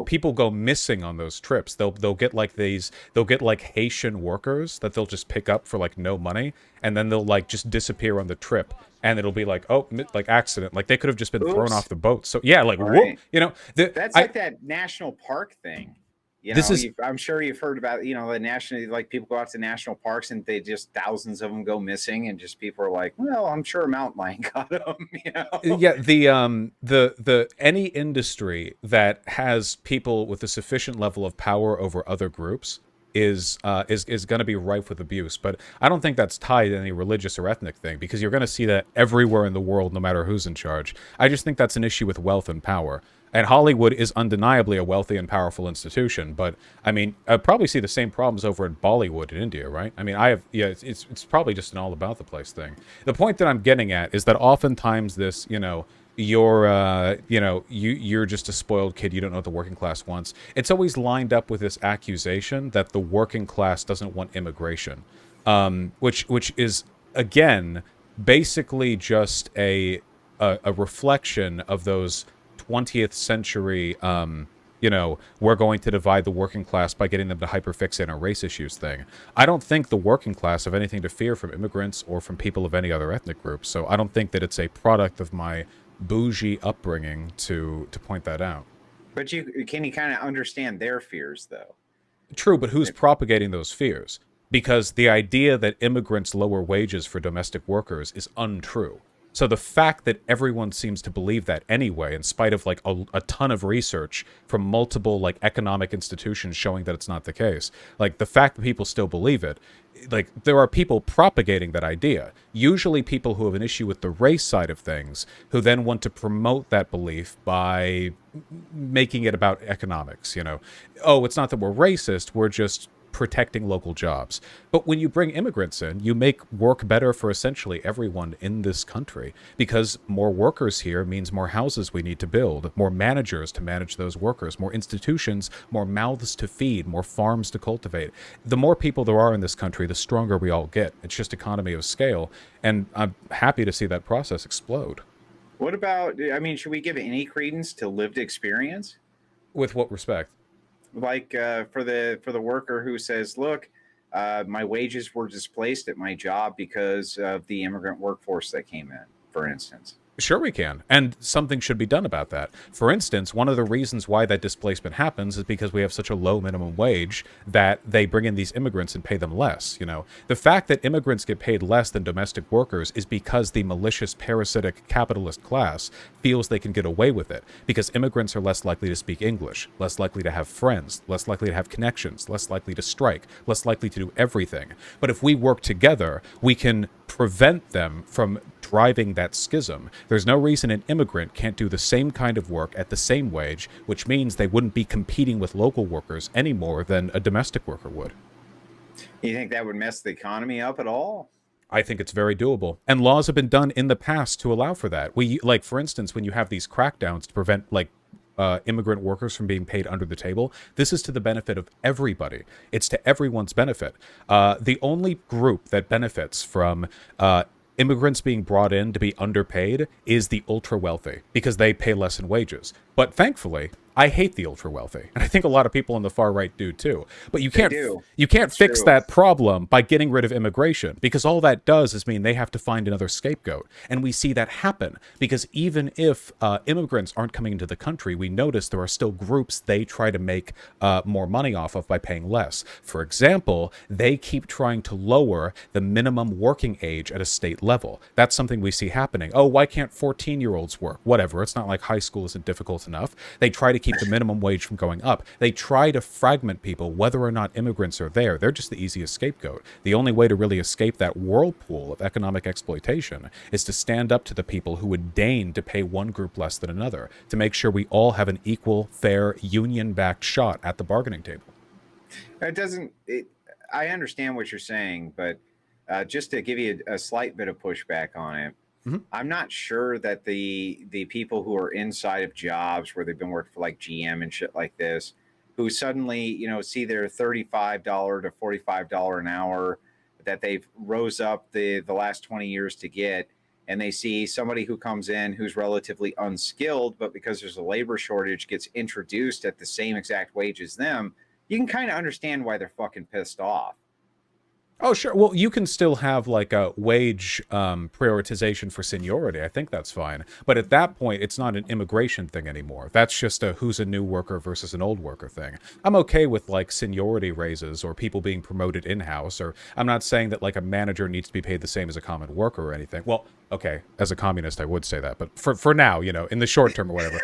People go missing on those trips. They'll get like they'll get like Haitian workers that they'll just pick up for like no money, and then they'll like just disappear on the trip, and it'll be like, oh, like accident, like they could have just been thrown off the boat. So yeah, like whoop, you know, that's like that national park thing. You know, I'm sure you've heard about, you know, the national, like people go out to national parks and they just thousands of them go missing, and just people are like, well, I'm sure a mountain lion got them. You know? Yeah, the any industry that has people with a sufficient level of power over other groups is going to be rife with abuse. But I don't think that's tied to any religious or ethnic thing, because you're going to see that everywhere in the world, no matter who's in charge. I just think that's an issue with wealth and power. And Hollywood is undeniably a wealthy and powerful institution, but I mean, I probably see the same problems over at Bollywood in India, right? I mean, it's probably just an all about the place thing. The point that I'm getting at is that oftentimes this, you know, you're just a spoiled kid, you don't know what the working class wants. It's always lined up with this accusation that the working class doesn't want immigration, which is again basically just a reflection of those 20th century, you know, we're going to divide the working class by getting them to hyperfixate on race issues thing. I don't think the working class have anything to fear from immigrants or from people of any other ethnic group. So I don't think that it's a product of my bougie upbringing to point that out. But can you kind of understand their fears, though? True, but who's propagating those fears? Because the idea that immigrants lower wages for domestic workers is untrue. So the fact that everyone seems to believe that anyway, in spite of like a ton of research from multiple like economic institutions showing that it's not the case, like the fact that people still believe it, like there are people propagating that idea, usually people who have an issue with the race side of things, who then want to promote that belief by making it about economics, you know. Oh, it's not that we're racist, we're just protecting local jobs. But when you bring immigrants in, you make work better for essentially everyone in this country, because more workers here means more houses we need to build, more managers to manage those workers, more institutions, more mouths to feed, more farms to cultivate. The more people there are in this country, the stronger we all get. It's just economy of scale, and I'm happy to see that process explode. What about, I mean, should we give any credence to lived experience? With what respect? Like for the worker who says, look, my wages were displaced at my job because of the immigrant workforce that came in, for instance. Sure, we can. And something should be done about that. For instance, one of the reasons why that displacement happens is because we have such a low minimum wage that they bring in these immigrants and pay them less. You know, the fact that immigrants get paid less than domestic workers is because the malicious, parasitic capitalist class feels they can get away with it because immigrants are less likely to speak English, less likely to have friends, less likely to have connections, less likely to strike, less likely to do everything. But if we work together, we can prevent them from driving that schism. There's no reason an immigrant can't do the same kind of work at the same wage, which means they wouldn't be competing with local workers any more than a domestic worker would. You think that would mess the economy up at all? I think it's very doable. And laws have been done in the past to allow for that. Like, for instance, when you have these crackdowns to prevent, immigrant workers from being paid under the table, this is to the benefit of everybody. It's to everyone's benefit. The only group that benefits from immigrants being brought in to be underpaid is the ultra wealthy because they pay less in wages. But thankfully, I hate the ultra wealthy, and I think a lot of people on the far right do too. But you can't fix that problem by getting rid of immigration because all that does is mean they have to find another scapegoat, and we see that happen because even if immigrants aren't coming into the country, we notice there are still groups they try to make more money off of by paying less. For example, they keep trying to lower the minimum working age at a state level. That's something we see happening. Oh, why can't 14-year-olds work? Whatever. It's not like high school isn't difficult enough. They try to keep the minimum wage from going up. They try to fragment people whether or not immigrants are there. They're just the easiest scapegoat. The only way to really escape that whirlpool of economic exploitation is to stand up to the people who would deign to pay one group less than another, to make sure we all have an equal, fair, union-backed shot at the bargaining table. I understand what you're saying, but just to give you a slight bit of pushback on it, I'm not sure that the people who are inside of jobs where they've been working for like GM and shit like this, who suddenly, see their $35 to $45 an hour that they've rose up the last 20 years to get, and they see somebody who comes in who's relatively unskilled, but because there's a labor shortage gets introduced at the same exact wage as them, you can kind of understand why they're fucking pissed off. Oh, sure. Well, you can still have like a wage prioritization for seniority. I think that's fine. But at that point, it's not an immigration thing anymore. That's just a who's a new worker versus an old worker thing. I'm okay with like seniority raises or people being promoted in-house, or I'm not saying that like a manager needs to be paid the same as a common worker or anything. Well, okay, as a communist, I would say that, but for now, in the short term or whatever,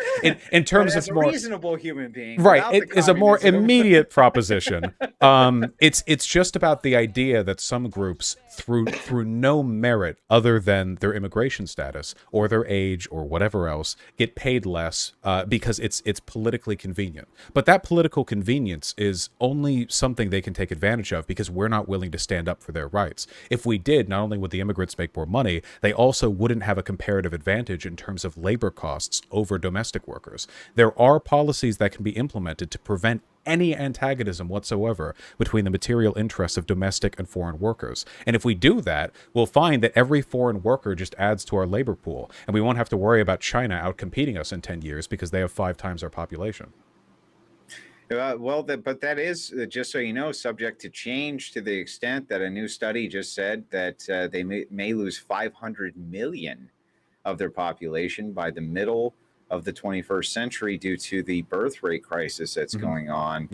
in terms of more reasonable human being, right? It is a more immediate proposition. It's just about the idea that some groups, through no merit other than their immigration status or their age or whatever else, get paid less because it's politically convenient. But that political convenience is only something they can take advantage of because we're not willing to stand up for their rights. If we did, not only would the immigrants make more money, they also wouldn't have a comparative advantage in terms of labor costs over domestic workers. There are policies that can be implemented to prevent any antagonism whatsoever between the material interests of domestic and foreign workers. And if we do that, we'll find that every foreign worker just adds to our labor pool, and we won't have to worry about China outcompeting us in 10 years because they have 5 times our population. But that is, just so you know, subject to change to the extent that a new study just said that they may lose 500 million of their population by the middle of the 21st century due to the birth rate crisis that's going on,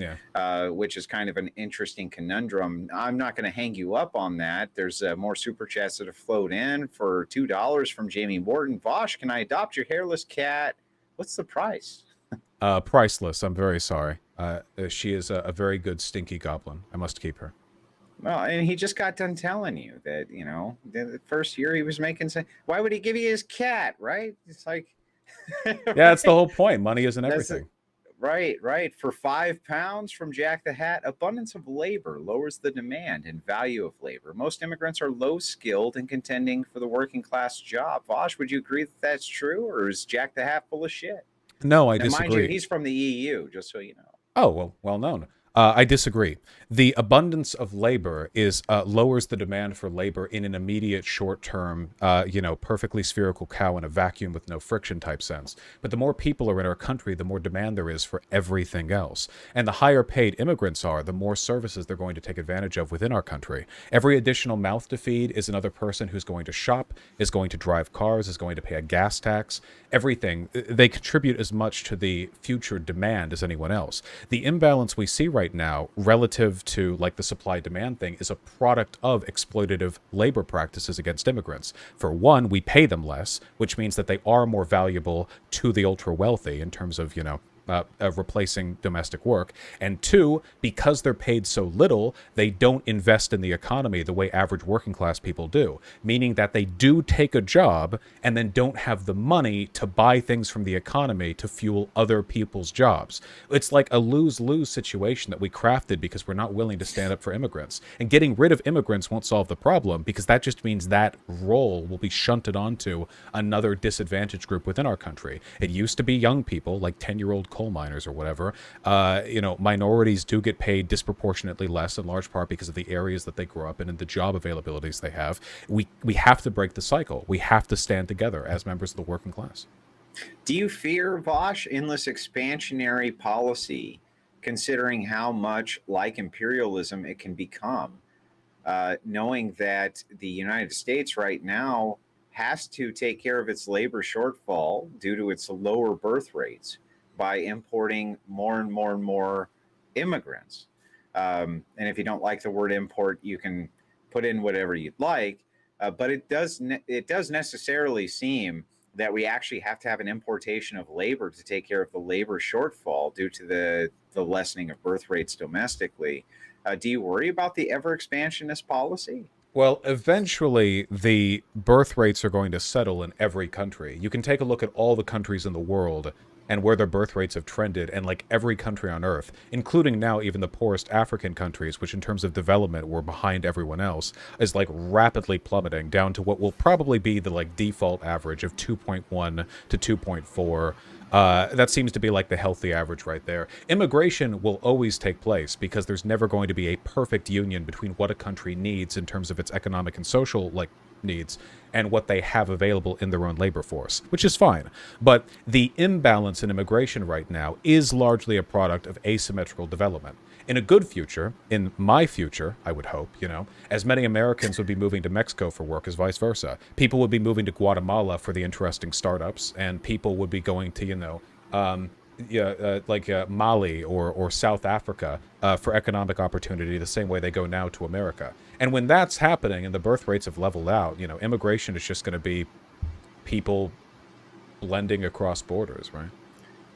which is kind of an interesting conundrum. I'm not going to hang you up on that. There's more super chats that have flowed in for $2 from Jamie Morton. Vaush, can I adopt your hairless cat? What's the price? Priceless. I'm very sorry. She is a very good stinky goblin. I must keep her. Well, and he just got done telling you that, the first year he was making, why would he give you his cat, right? It's like, yeah, that's the whole point. Money isn't everything. Right. For £5 from Jack the Hat, abundance of labor lowers the demand and value of labor. Most immigrants are low skilled and contending for the working class job. Vaush, would you agree that that's true, or is Jack the Hat full of shit? No, I now, disagree. Mind you, he's from the EU, just so you know. Oh, well known. I disagree. The abundance of labor is lowers the demand for labor in an immediate, short-term, perfectly spherical cow in a vacuum with no friction type sense. But the more people are in our country, the more demand there is for everything else. And the higher paid immigrants are, the more services they're going to take advantage of within our country. Every additional mouth to feed is another person who's going to shop, is going to drive cars, is going to pay a gas tax. Everything. They contribute as much to the future demand as anyone else. The imbalance we see right now relative to like the supply demand thing is a product of exploitative labor practices against immigrants. For one, we pay them less, which means that they are more valuable to the ultra wealthy in terms of, replacing domestic work. And two, because they're paid so little, they don't invest in the economy the way average working class people do, meaning that they do take a job and then don't have the money to buy things from the economy to fuel other people's jobs. It's like a lose-lose situation that we crafted because we're not willing to stand up for immigrants. And getting rid of immigrants won't solve the problem, because that just means that role will be shunted onto another disadvantaged group within our country. It used to be young people, like 10-year-old coal miners or whatever. Minorities do get paid disproportionately less, in large part because of the areas that they grow up in and the job availabilities they have. We have to break the cycle. We have to stand together as members of the working class. Do you fear, Vaush, endless expansionary policy, considering how much like imperialism it can become, knowing that the United States right now has to take care of its labor shortfall due to its lower birth rates by importing more and more and more immigrants? And if you don't like the word import, you can put in whatever you'd like. But it does necessarily seem that we actually have to have an importation of labor to take care of the labor shortfall due to the lessening of birth rates domestically. Do you worry about the ever expansionist policy? Well, eventually, the birth rates are going to settle in every country. You can take a look at all the countries in the world and where their birth rates have trended, and like every country on Earth, including now even the poorest African countries, which in terms of development were behind everyone else, is like rapidly plummeting down to what will probably be the like default average of 2.1 to 2.4. That seems to be like the healthy average right there. Immigration will always take place because there's never going to be a perfect union between what a country needs in terms of its economic and social needs and what they have available in their own labor force, which is fine. But the imbalance in immigration right now is largely a product of asymmetrical development. In a good future, in my future, I would hope, as many Americans would be moving to Mexico for work as vice versa. People would be moving to Guatemala for the interesting startups, and people would be going to, Mali or South Africa for economic opportunity the same way they go now to America. And when that's happening and the birth rates have leveled out, immigration is just going to be people blending across borders, right?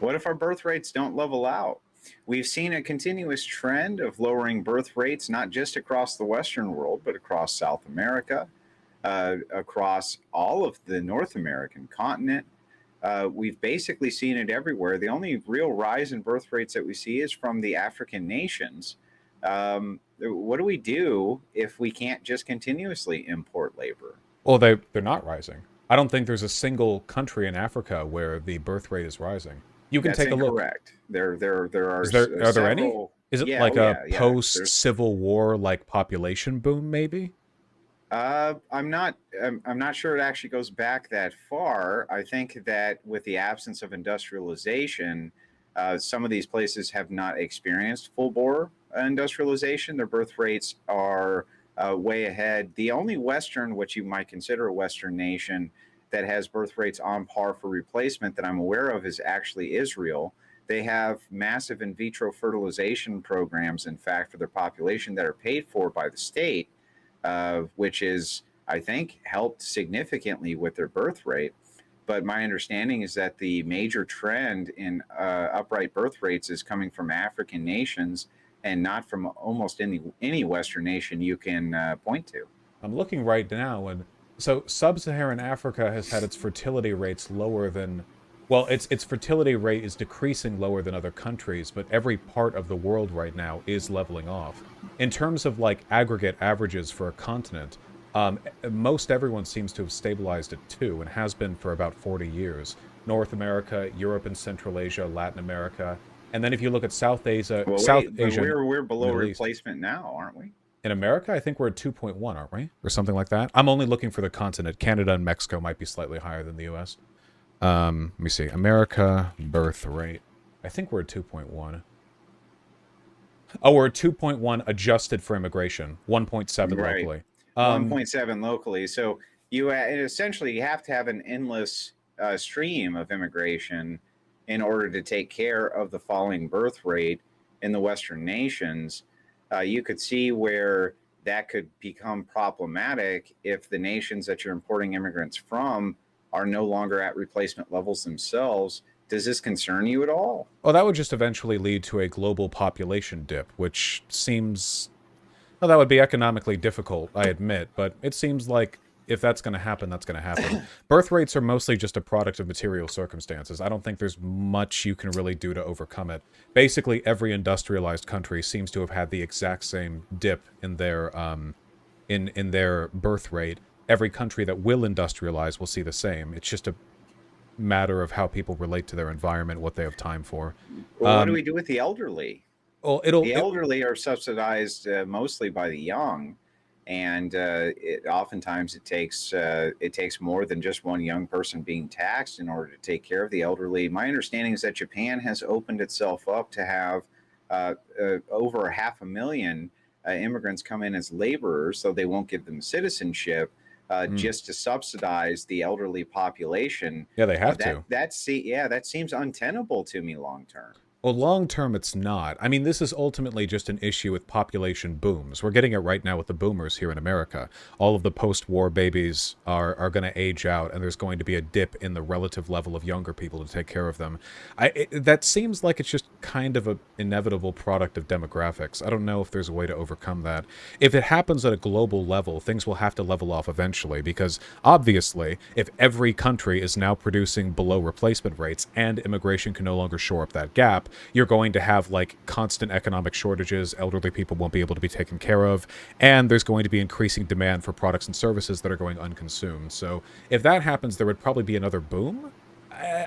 What if our birth rates don't level out? We've seen a continuous trend of lowering birth rates, not just across the Western world, but across South America, across all of the North American continent. We've basically seen it everywhere. The only real rise in birth rates that we see is from the African nations. What do we do if we can't just continuously import labor? Well, they're not rising. I don't think there's a single country in Africa where the birth rate is rising. You can That's take a look. Incorrect. There are Are there any? Is it post-Civil War like population boom? Maybe. I'm not sure it actually goes back that far. I think that with the absence of industrialization, some of these places have not experienced full-bore industrialization. Their birth rates are way ahead. The only Western, what you might consider a Western nation, that has birth rates on par for replacement that I'm aware of is actually Israel. They have massive in vitro fertilization programs, in fact, for their population that are paid for by the state, which is, I think, helped significantly with their birth rate. But my understanding is that the major trend in upright birth rates is coming from African nations and not from almost any Western nation you can point to. I'm looking right now, and so sub-Saharan Africa has had its fertility rates lower than, well, its fertility rate is decreasing lower than other countries, but every part of the world right now is leveling off. In terms of like aggregate averages for a continent, most everyone seems to have stabilized at 2 and has been for about 40 years. North America, Europe and Central Asia, Latin America, And then if you look at South Asia, Well, South wait, but Asia, we're below Middle East. replacement now, aren't we? In America, I think we're at 2.1, aren't we? Or something like that. I'm only looking for the continent. Canada and Mexico might be slightly higher than the U.S. Let me see. America birth rate. I think we're at 2.1. Oh, we're at 2.1 adjusted for immigration. 1.7 Right. locally. 1.7 locally. So you essentially you have to have an endless stream of immigration in order to take care of the falling birth rate in the Western nations. You could see where that could become problematic if the nations that you're importing immigrants from are no longer at replacement levels themselves. Does this concern you at all? Well, that would just eventually lead to a global population dip, which seems... Well, that would be economically difficult, I admit, but it seems like if that's going to happen, that's going to happen. Birth rates are mostly just a product of material circumstances. I don't think there's much you can really do to overcome it. Basically, every industrialized country seems to have had the exact same dip in their in their birth rate. Every country that will industrialize will see the same. It's just a matter of how people relate to their environment, what they have time for. Well, what do we do with the elderly? Well, The elderly are subsidized mostly by the young, and oftentimes it takes more than just one young person being taxed in order to take care of the elderly. My understanding is that Japan has opened itself up to have over 500,000 immigrants come in as laborers, so they won't give them citizenship. Just to subsidize the elderly population. Yeah, they have to. That seems untenable to me long term. Well, long term, it's not. I mean, this is ultimately just an issue with population booms. We're getting it right now with the boomers here in America. All of the post-war babies are going to age out, and there's going to be a dip in the relative level of younger people to take care of them. That seems like it's just kind of an inevitable product of demographics. I don't know if there's a way to overcome that. If it happens at a global level, things will have to level off eventually, because obviously, if every country is now producing below replacement rates and immigration can no longer shore up that gap, you're going to have like constant economic shortages, elderly people won't be able to be taken care of, and there's going to be increasing demand for products and services that are going unconsumed. So if that happens, there would probably be another boom.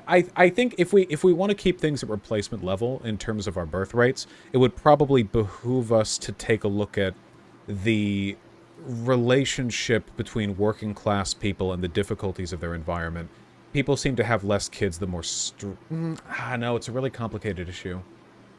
I think if we want to keep things at replacement level in terms of our birth rates, it would probably behoove us to take a look at the relationship between working class people and the difficulties of their environment. People seem to have less kids the more... no, it's a really complicated issue.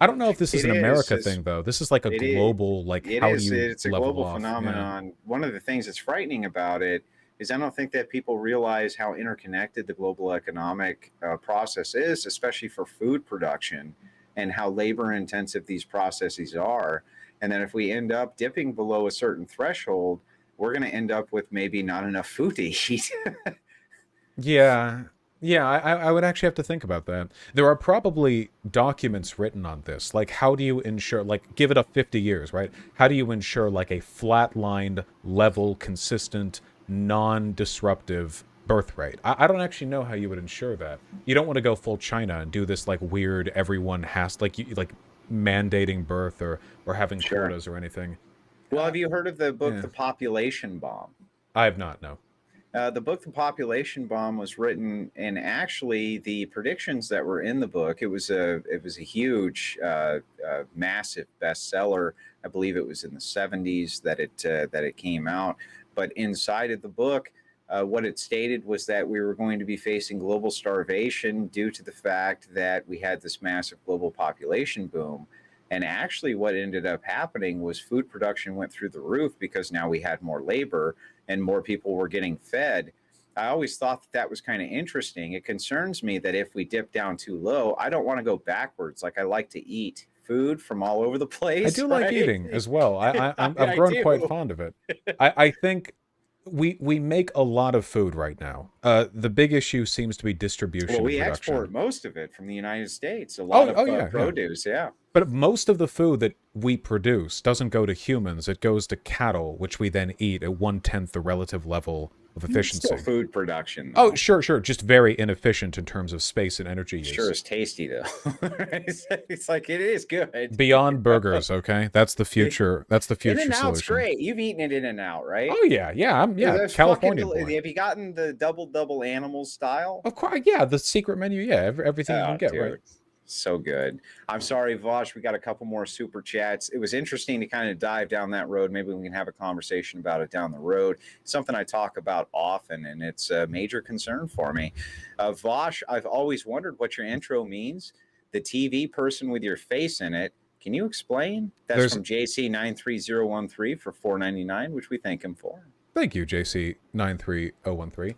I don't know if this is an America thing, though. This is like a global, like, how do you it's a level global off? phenomenon. Yeah. One of the things that's frightening about it is I don't think that people realize how interconnected the global economic process is, especially for food production, and how labor-intensive these processes are. And then if we end up dipping below a certain threshold, we're going to end up with maybe not enough food to eat. Yeah, I would actually have to think about that. There are probably documents written on this. Like, how do you ensure, like, give it up 50 years, right? How do you ensure, like, a flatlined, level, consistent, non-disruptive birth rate? I don't actually know how you would ensure that. You don't want to go full China and do this, like, weird, everyone has, like, mandating birth or having quotas or anything. Well, have you heard of the book, The Population Bomb? I have not, no. The book, The Population Bomb, was written, and actually the predictions that were in the book, it was a huge, massive bestseller. I believe it was in the 70s that it came out. But inside of the book, what it stated was that we were going to be facing global starvation due to the fact that we had this massive global population boom. And actually what ended up happening was food production went through the roof because now we had more labor and more people were getting fed. I always thought that was kind of interesting. It concerns me that if we dip down too low, I don't want to go backwards. Like, I like to eat food from all over the place. I do like eating as well. I've grown quite fond of it. I think we make a lot of food right now. The big issue seems to be distribution. Well, we and production. export most of it from the United States. A lot of produce, yeah. But most of the food that we produce doesn't go to humans. It goes to cattle, which we then eat at 1/10 the relative level of efficiency. Still food production, though. Oh, sure. Just very inefficient in terms of space and energy use. Sure is tasty, though. It's like, it is good. Beyond burgers, okay? That's the future. That's the future In-N-Out's solution. great. You've eaten it In-N-Out, right? Oh, yeah. California boy. Have you gotten the double animal style? Of course, yeah. The secret menu, yeah. Everything you can get, dude. right? So good. I'm sorry, Vaush, we got a couple more super chats. It was interesting to kind of dive down that road. Maybe we can have a conversation about it down the road. Something I talk about often, and it's a major concern for me. Vaush, I've always wondered what your intro means. The TV person with your face in it. Can you explain? That's There's from JC93013 for $4.99, which we thank him for. Thank you, JC93013.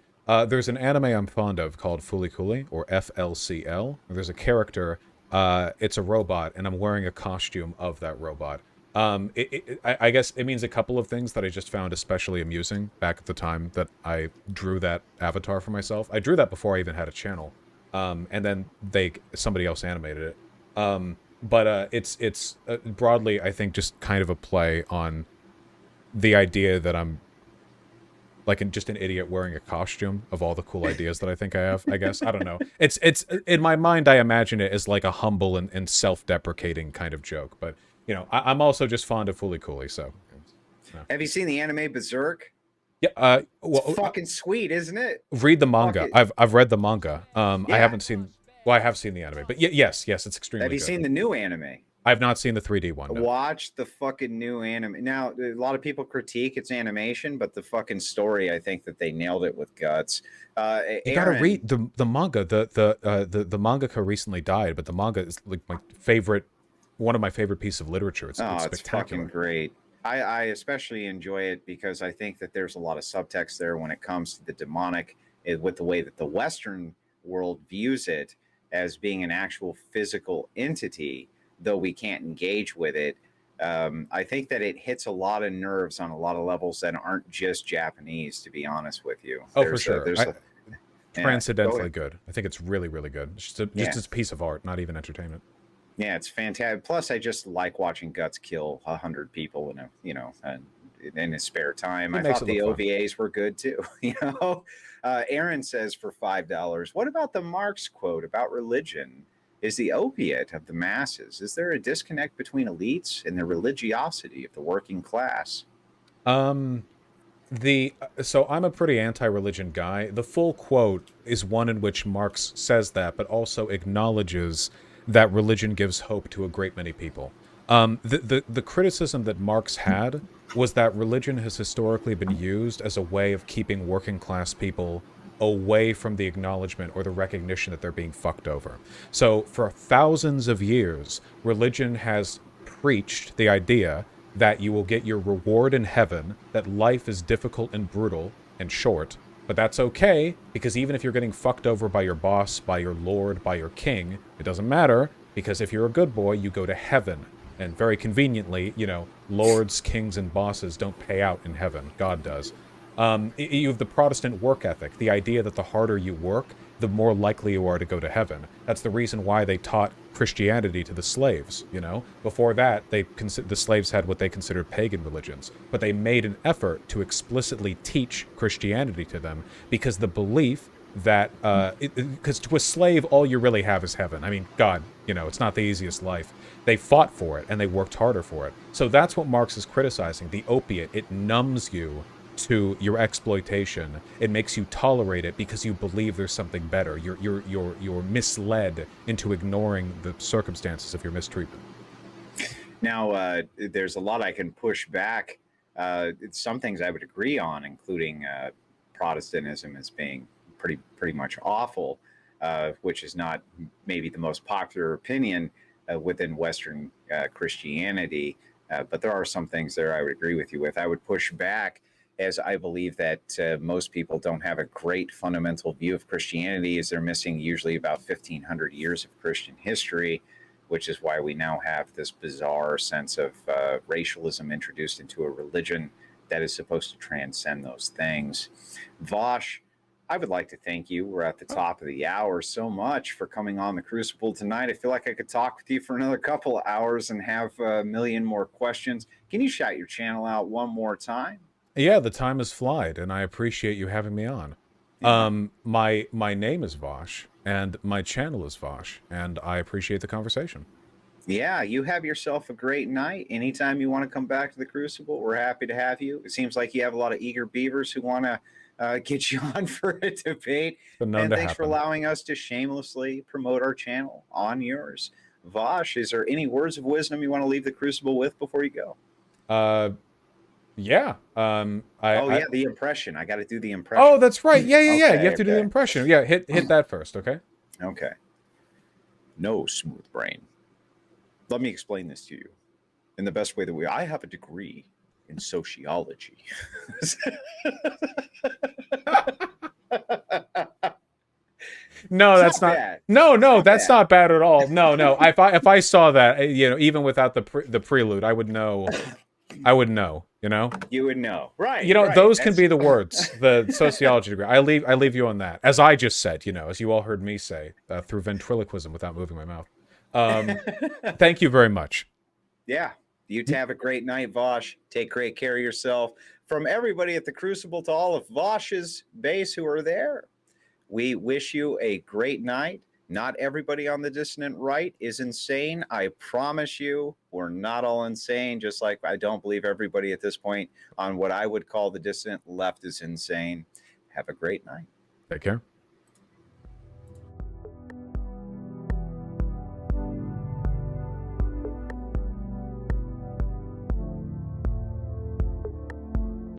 There's an anime I'm fond of called Fulikuli, or FLCL. There's a character, it's a robot, and I'm wearing a costume of that robot. I guess it means a couple of things that I just found especially amusing back at the time that I drew that avatar for myself. I drew that before I even had a channel, and then somebody else animated it. But it's broadly, I think, just kind of a play on the idea that I'm like just an idiot wearing a costume of all the cool ideas that I think I have, I guess. I don't know. It's in my mind, I imagine it as like a humble and self-deprecating kind of joke. But, you know, I'm also just fond of Fooly Cooly, so. Yeah. Have you seen the anime Berserk? Yeah, it's fucking sweet, isn't it? Read the manga. I've read the manga. I haven't seen... Well, I have seen the anime. But yes, it's extremely good. Have you seen the new anime? I've not seen the 3D one. No. Watch the fucking new anime. Now, a lot of people critique its animation, but the fucking story, I think that they nailed it with guts. You gotta read the manga. The mangaka recently died, but the manga is like one of my favorite pieces of literature. It's spectacular. It's fucking great. I especially enjoy it because I think that there's a lot of subtext there when it comes to the demonic, with the way that the Western world views it as being an actual physical entity. Though we can't engage with it, I think that it hits a lot of nerves on a lot of levels that aren't just Japanese, to be honest with you. For sure. Transcendentally good. I think it's really, really good. It's just a piece of art, not even entertainment. Yeah, it's fantastic. Plus, I just like watching Guts kill 100 people in his spare time. I thought the OVAs were good too. Aaron says for $5, what about the Marx quote about religion is the opiate of the masses? Is there a disconnect between elites and the religiosity of the working class? So I'm a pretty anti-religion guy. The full quote is one in which Marx says that, but also acknowledges that religion gives hope to a great many people. The criticism that Marx had was that religion has historically been used as a way of keeping working class people away from the acknowledgement or the recognition that they're being fucked over. So for thousands of years, religion has preached the idea that you will get your reward in heaven, that life is difficult and brutal and short, but that's okay, because even if you're getting fucked over by your boss, by your lord, by your king, it doesn't matter, because if you're a good boy, you go to heaven. And very conveniently, lords, kings, and bosses don't pay out in heaven. God does. You have the Protestant work ethic, the idea that the harder you work, the more likely you are to go to heaven. That's the reason why they taught Christianity to the slaves, Before that, the slaves had what they considered pagan religions, but they made an effort to explicitly teach Christianity to them because the belief that, because to a slave, all you really have is heaven. I mean, God, it's not the easiest life. They fought for it, and they worked harder for it. So that's what Marx is criticizing. The opiate, it numbs you to your exploitation. It makes you tolerate it because you believe there's something better. You're misled into ignoring the circumstances of your mistreatment. Now, there's a lot I can push back. Some things I would agree on, including Protestantism as being pretty much awful, which is not maybe the most popular opinion within Western Christianity. But there are some things there I would agree with you with. I would push back, as I believe that most people don't have a great fundamental view of Christianity, as they're missing usually about 1,500 years of Christian history, which is why we now have this bizarre sense of racialism introduced into a religion that is supposed to transcend those things. Vaush, I would like to thank you. We're at the top of the hour so much for coming on the Crucible tonight. I feel like I could talk with you for another couple of hours and have a million more questions. Can you shout your channel out one more time? Yeah, the time has flied, and I appreciate you having me on. Yeah. My name is Vaush, and my channel is Vaush, and I appreciate the conversation. Yeah, you have yourself a great night. Anytime you want to come back to the Crucible, we're happy to have you. It seems like you have a lot of eager beavers who want to get you on for a debate. Been known And to thanks for happen. allowing us to shamelessly promote our channel on yours. Vaush, is there any words of wisdom you want to leave the Crucible with before you go? Yeah. The impression. I got to do the impression. Oh, that's right. Yeah. Okay, You have to do the impression. Yeah, hit that first, okay? Okay. No, smooth brain. Let me explain this to you in the best way that I have a degree in sociology. No, that's not. Bad. No, That's not bad at all. No. If I saw that, even without the prelude, I would know. I would know. You would know, right? Those can be the words. The sociology degree. I leave you on that. As I just said, as you all heard me say through ventriloquism without moving my mouth. Thank you very much. Yeah. You have a great night, Vaush. Take great care of yourself. From everybody at the Crucible to all of Vaush's base who are there, we wish you a great night. Not everybody on the dissident right is insane. I promise you, we're not all insane, just like I don't believe everybody at this point on what I would call the dissident left is insane. Have a great night. Take care.